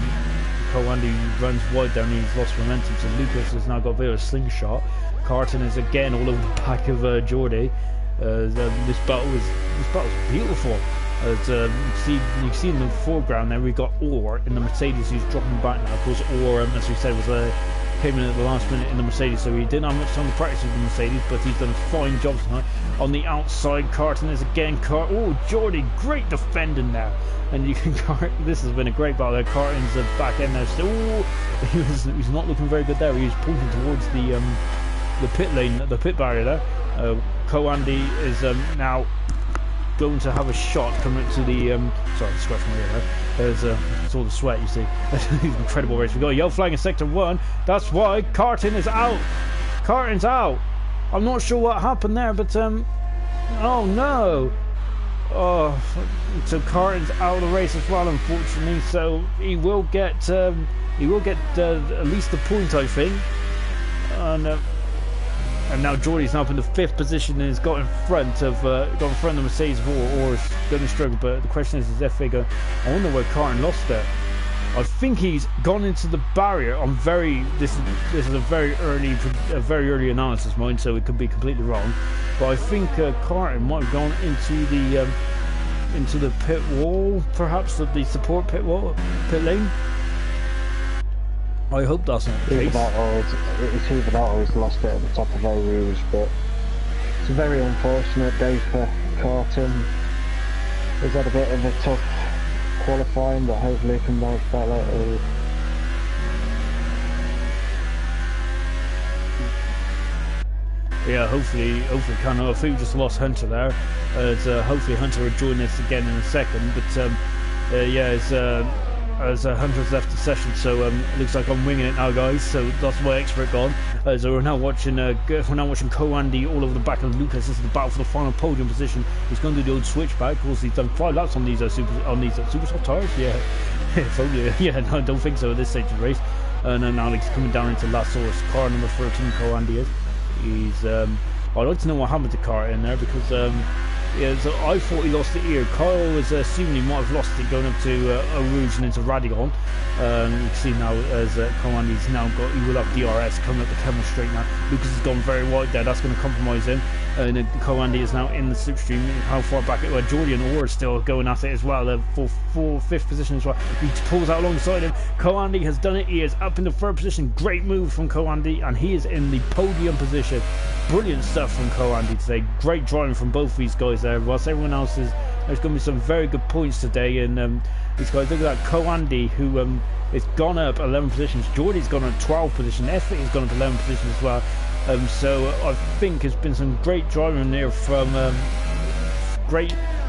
[SPEAKER 1] Co-Andy runs wide down, he's lost momentum, so Lucas has now got a bit of a slingshot. Carton is again all over the back of Geordie. This battle's beautiful. As you see in the foreground there, we've got Orr in the Mercedes, who's dropping back now. Of course, Orr, as we said, came in at the last minute in the Mercedes, so he didn't have much time to practice with the Mercedes, but he's done a fine job tonight. On the outside, Carton is again Geordie, great defending there. And you can this has been a great battle there. Carton's back end there still. He's not looking very good there. He was pointing towards the pit lane, the pit barrier there. Co-Andy is now going to have a shot coming to the sorry, scratch my ear there. There's it's all the sweat, you see. Incredible race. We got a yellow flag in sector 1. That's why Carton is out. Carton's out. I'm not sure what happened there, but oh no. Oh, so Carton's out of the race as well, unfortunately. So he will get at least the point, I think. And now Geordie's now up in the 5th position and has got in front of the Mercedes or is going to struggle. But the question is if they go, I wonder where Carton lost it. I think he's gone into the barrier. This is a very early analysis, mind, so it could be completely wrong. But I think Carton might have gone into the pit wall, perhaps the support pit lane. I hope that's not the case. It's
[SPEAKER 4] either that or he's lost it at the top of Eau Rouge, but it's a very unfortunate day for Carton. He's had a bit of a tough qualifying, but hopefully he can bounce back later.
[SPEAKER 1] Yeah, hopefully can. I think we just lost Hunter there. Hopefully Hunter will join us again in a second, but as Hunter's left the session, so it looks like I'm winging it now, guys. So that's my expert gone. So we're now watching Co-Andy all over the back of Lucas. This is the battle for the final podium position. He's going to do the old switchback. Of course, he's done 5 laps on these super soft tires. Yeah, probably. Yeah, no, I don't think so at this stage of the race. And then now he's coming down into last source. Car number 13, Co-Andy is. He's. I'd like to know what happened to Car in there because. Yeah, so I thought he lost the ear. Kyle was assuming he might have lost it going up to Eau Rouge and into Radigon. You can see now as Co-Andy's now he will have DRS coming up the Kemmel Straight now. Lucas has gone very wide there, that's going to compromise him. And Co-Andy is now in the slipstream. How far back? Geordie and Orr is still going at it as well, for 5th position as well. He pulls out alongside him. Co-Andy has done it. He is up in the 3rd position. Great move from Co-Andy, and he is in the podium position. Brilliant stuff from Co-Andy today. Great driving from both these guys there. Whilst everyone else there's going to be some very good points today. And these guys, look at that. Co-Andy, who has gone up 11 positions. Geordie's gone up 12 positions. Effort has gone up 11 positions as well. So I think there's been some great driving there from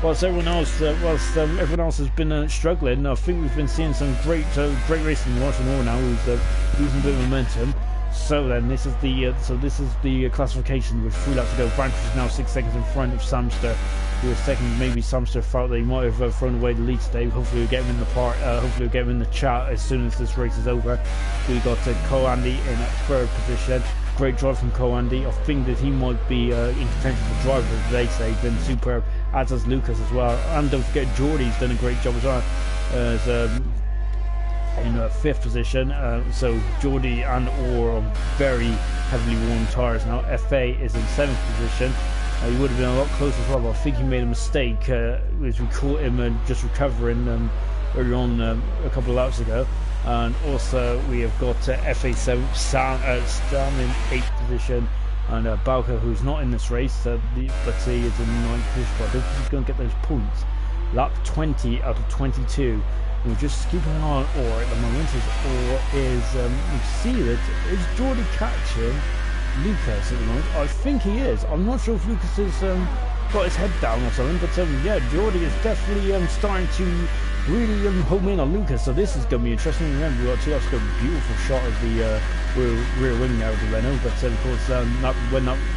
[SPEAKER 1] whilst everyone else has been struggling. I think we've been seeing some great racing. Watching all now, who's losing a bit of momentum. So then, this is the classification with 3 laps to go. Vanquish is now 6 seconds in front of Samster, who is second. Maybe Samster felt that he might have thrown away the lead today. Hopefully we'll get him in the hopefully we'll get him in the chat as soon as this race is over. We got Co-Andy in at 3rd position. Great drive from Andy. I think that he might be in contention for driver, as they say. Been superb, as has Lucas as well. And don't forget, Geordie's done a great job as well. As in 5th position. So Geordie and Orr are very heavily worn tyres now. FA is in 7th position. He would have been a lot closer as well, but I think he made a mistake as we caught him just recovering earlier on a couple of laps ago. And also we have got FA7 Stan in 8th position, and Bauke, who's not in this race, but he is in 9th position. I don't think he's going to get those points. Lap 20 out of 22. We'll just keep an eye on Orr at the moment. Orr is, you see that, is Geordie catching Lucas at the moment? I think he is. I'm not sure if Lucas has got his head down or something, but yeah, Geordie is definitely starting to really home in on Lucas, so this is going to be interesting. Remember, we've got two laps, got a beautiful shot of the rear wing there of the Renault, but of course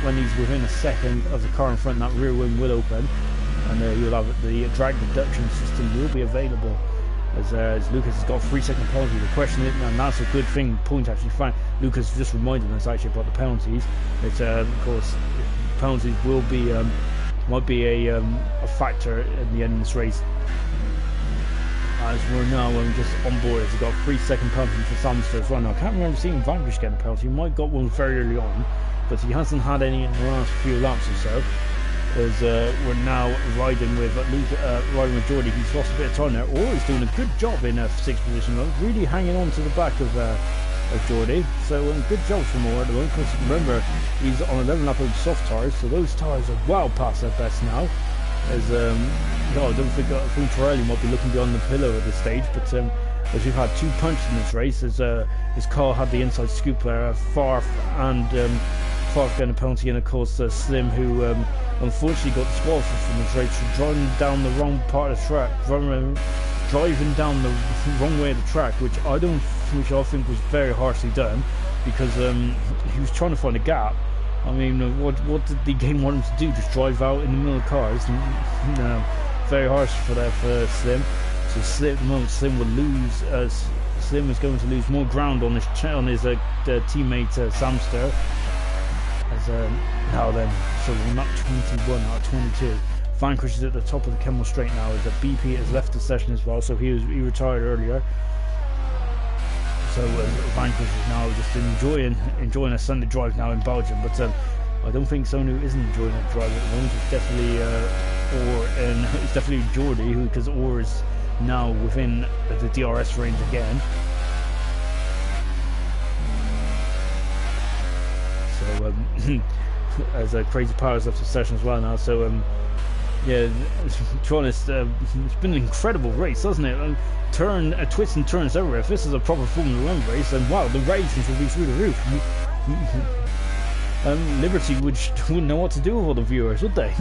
[SPEAKER 1] when he's within a second of the car in front, that rear wing will open, and you'll have the drag reduction system will be available. As Lucas has got a 3-second penalty. The question is, and that's a good thing, point actually fine. Lucas just reminded us actually about the penalties. It's of course penalties will be might be a factor in the end of this race. As we're now just on board, as we've got a 3-second penalty for Samster as well. Now I can't remember seeing Vanquish get a penalty. He might have got one very early on, but he hasn't had any in the last few laps or so. As we're now riding with Geordie. He's lost a bit of time there. Or he's doing a good job in 6th position, though, really hanging on to the back of Geordie. So good job from Orr at the moment, because remember, he's on 11 lap of soft tyres, so those tyres are well past their best now. As I think Pirelli might be looking beyond the pillow at this stage, but as we've had 2 punches in this race, as Carl had the inside scoop there, Farf getting a penalty, and of course Slim, who unfortunately got disqualified from this race for driving down the wrong part of the track, driving down the wrong way of the track, which I think was very harshly done, because he was trying to find a gap. I mean, what did the game want him to do? Just drive out in the middle of the cars? No, very harsh for Slim. So Slim, at the moment, Slim will lose. Slim is going to lose more ground on his teammate Samster. As now then, so we're not 21 out of 22. Vanquish is at the top of the Kemmel Straight now, as BP has left the session as well, so he retired earlier. So Vanquish is now just enjoying a Sunday drive now in Belgium, but I don't think someone who isn't enjoying a drive at the moment is definitely Orr, and it's definitely Geordie, because Orr is now within the DRS range again. So as Crazy Powers left the session as well now, so yeah, to be honest, it's been an incredible race, hasn't it? Twists and turns everywhere. If this is a proper Formula 1 race, then wow, the ratings will be through the roof. Liberty wouldn't know what to do with all the viewers, would they?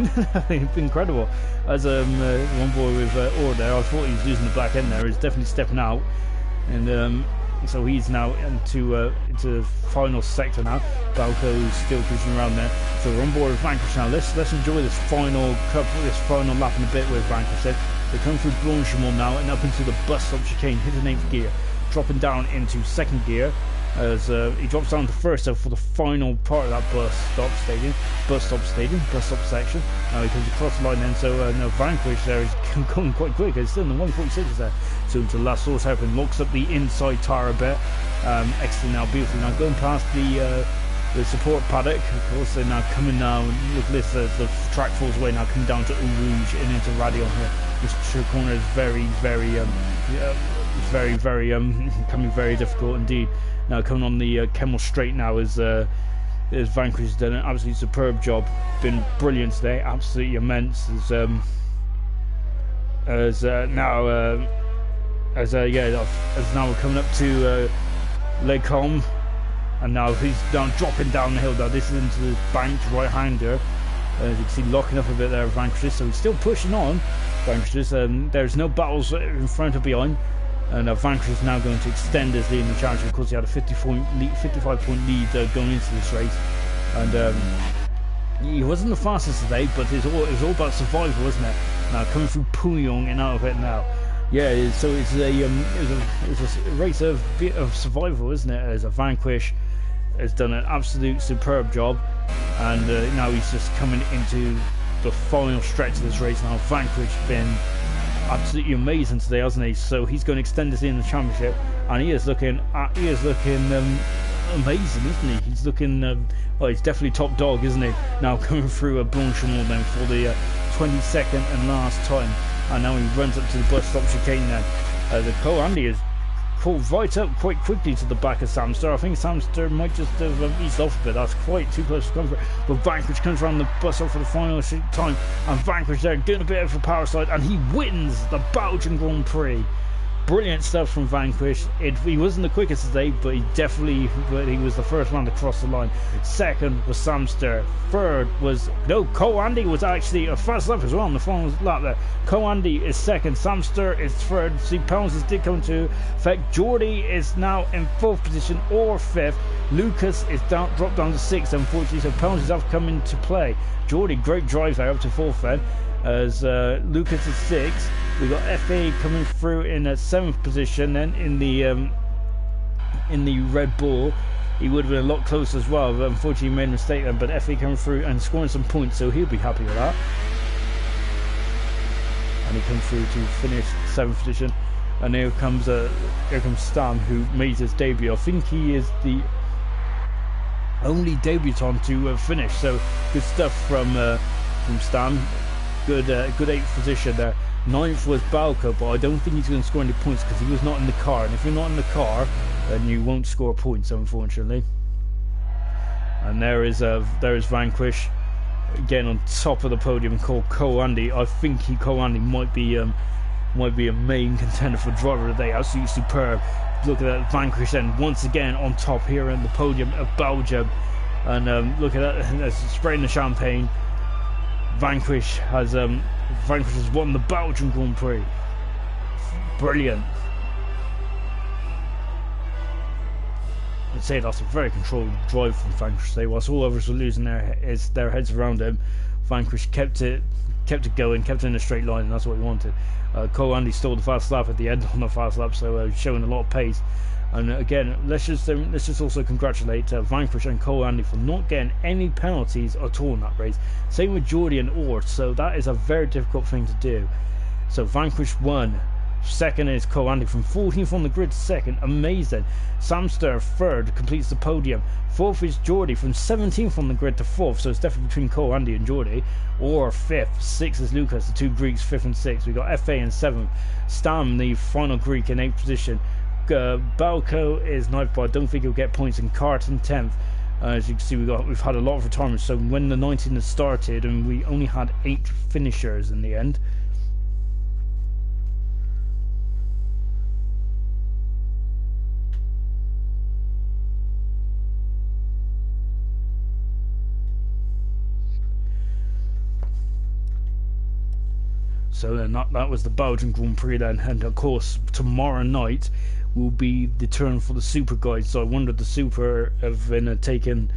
[SPEAKER 1] It's incredible. As one boy with Orr there, I thought he was losing the back end there. He's definitely stepping out, and so he's now into the final sector now. Balco's still cruising around there. So we're on board with Vanquish now. Let's enjoy this final lap in a bit with Vanquish. They're coming through Blanchimont now and up into the bus stop chicane, hitting 8th gear, dropping down into 2nd gear as he drops down to 1st for the final part of that bus stop section. Now he comes across the line then, so now Vanquish there is going quite quick. It's still in the 146 there. So into the last source hairpin, locks up the inside tyre a bit. Exiting now beautifully. Now going past the support paddock, of course. They're now coming now, and look at this, the track falls away now, coming down to Eau Rouge and into Radion here. This corner is very becoming very difficult indeed. Now coming on the Kemmel Straight now is Vanquish has done an absolutely superb job, been brilliant today, absolutely immense. As now we're coming up to Les Combes, and now he's dropping down the hill. Now this is into the banked right hander. As you can see, locking up a bit there, Vanquish. So he's still pushing on. Vanquish. There's no battles in front or behind. And Vanquish is now going to extend his lead in the challenge. Of course, he had a 55-point lead going into this race, and he wasn't the fastest today, but it was all about survival, wasn't it? Now coming through Pouillon and out of it now. Yeah, so it's a race of survival, isn't it? As a Vanquish has done an absolute superb job, and now he's just coming into the final stretch of this race now. Vanquish been absolutely amazing today, hasn't he? So he's going to extend this in the championship, and he is looking amazing, isn't he? He's looking well, he's definitely top dog, isn't he? Now coming through a Blanchimont then for the 22nd and last time, and now he runs up to the bus stop chicane then. The Andy is caught right up quite quickly to the back of Samster. I think Samster might just have eased off a bit. That's quite too close to comfort. But Vanquish comes around the bus stop for the final time, and Vanquish there doing a bit of a power slide, and he wins the Belgian Grand Prix. Brilliant stuff from Vanquish. He wasn't the quickest today, but he was the first one to cross the line. Second was Samster. Third was Co-Andy was actually a fast lap as well on the final lap there. Co-Andy is second. Samster is third. See, penalties did come into effect. Geordie is now in fourth position or fifth. Lucas is dropped down to sixth, unfortunately, so penalties have come into play. Geordie, great drive there up to fourth then. As Lucas is sixth. We got FA coming through in a seventh position. Then in the Red Bull, he would have been a lot closer as well, but unfortunately he made a mistake then. But FA coming through and scoring some points, so he'll be happy with that. And he comes through to finish seventh position. And here comes Stam, who made his debut. I think he is the only debutant to finish. So good stuff from Stam. Good eighth position there. Ninth was Balco, but I don't think he's going to score any points because he was not in the car. And if you're not in the car, then you won't score points, unfortunately. And there is Vanquish again on top of the podium, called Co-Andy. I think Co-Andy might be a main contender for driver of the day. Absolutely superb. Look at that, Vanquish then once again on top here in the podium of Belgium. And look at that, spraying the champagne. Vanquish has won the Belgian Grand Prix. Brilliant. I'd say that's a very controlled drive from Vanquish today. Whilst all others were losing their heads around him, Vanquish kept it going, kept it in a straight line, and that's what we wanted. Co-Andy stole the fast lap at the end on the fast lap, so showing a lot of pace. And again, let's just also congratulate Vanquish and Co-Andy for not getting any penalties at all in that race. Same with Geordie and Ort, so that is a very difficult thing to do. So Vanquish won. Second is Co-Andy from 14th on the grid, second, amazing. Samster third, completes the podium. Fourth is Geordie from 17th on the grid to fourth, so it's definitely between Co-Andy and Geordie. Or fifth. Sixth is Lucas, the two Greeks, fifth and sixth. We got FA in seventh. Stam, the final Greek, in eighth position. Balco is ninth, but I don't think he'll get points. In Carton 10th. As you can see, we've had a lot of retirements. So when the 19 has started, and we only had 8 finishers in the end. So then that was the Belgian Grand Prix then, and of course tomorrow night will be the turn for the Super guys. So I wondered the Super have been taking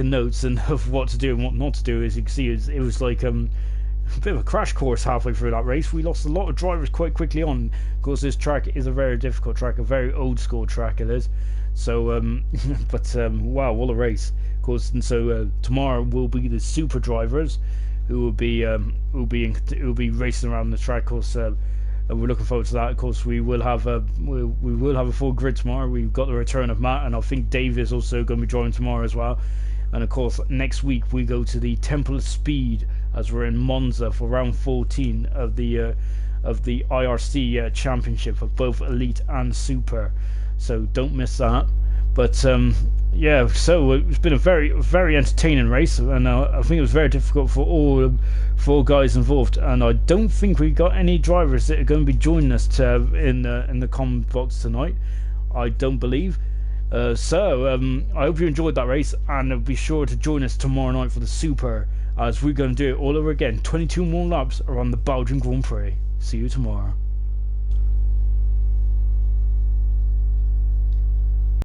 [SPEAKER 1] notes and of what to do and what not to do. As you can see, it was like a bit of a crash course halfway through that race. We lost a lot of drivers quite quickly on. Of course, this track is a very difficult track, a very old school track it is. So wow, what a race, of course. And so tomorrow will be the Super drivers who will be racing around the track. Of course, we're looking forward to that. Of course, we will have a full grid tomorrow. We've got the return of Matt, and I think Dave is also going to be joining tomorrow as well. And of course, next week we go to the Temple of Speed as we're in Monza for round 14 of the IRC championship of both Elite and Super. So don't miss that. But yeah, so it's been a very, very entertaining race, and I think it was very difficult for all 4 guys involved. And I don't think we got any drivers that are going to be joining us in the comment box tonight. I don't believe. So I hope you enjoyed that race, and be sure to join us tomorrow night for the Super, as we're going to do it all over again. 22 more laps around the Belgian Grand Prix. See you tomorrow.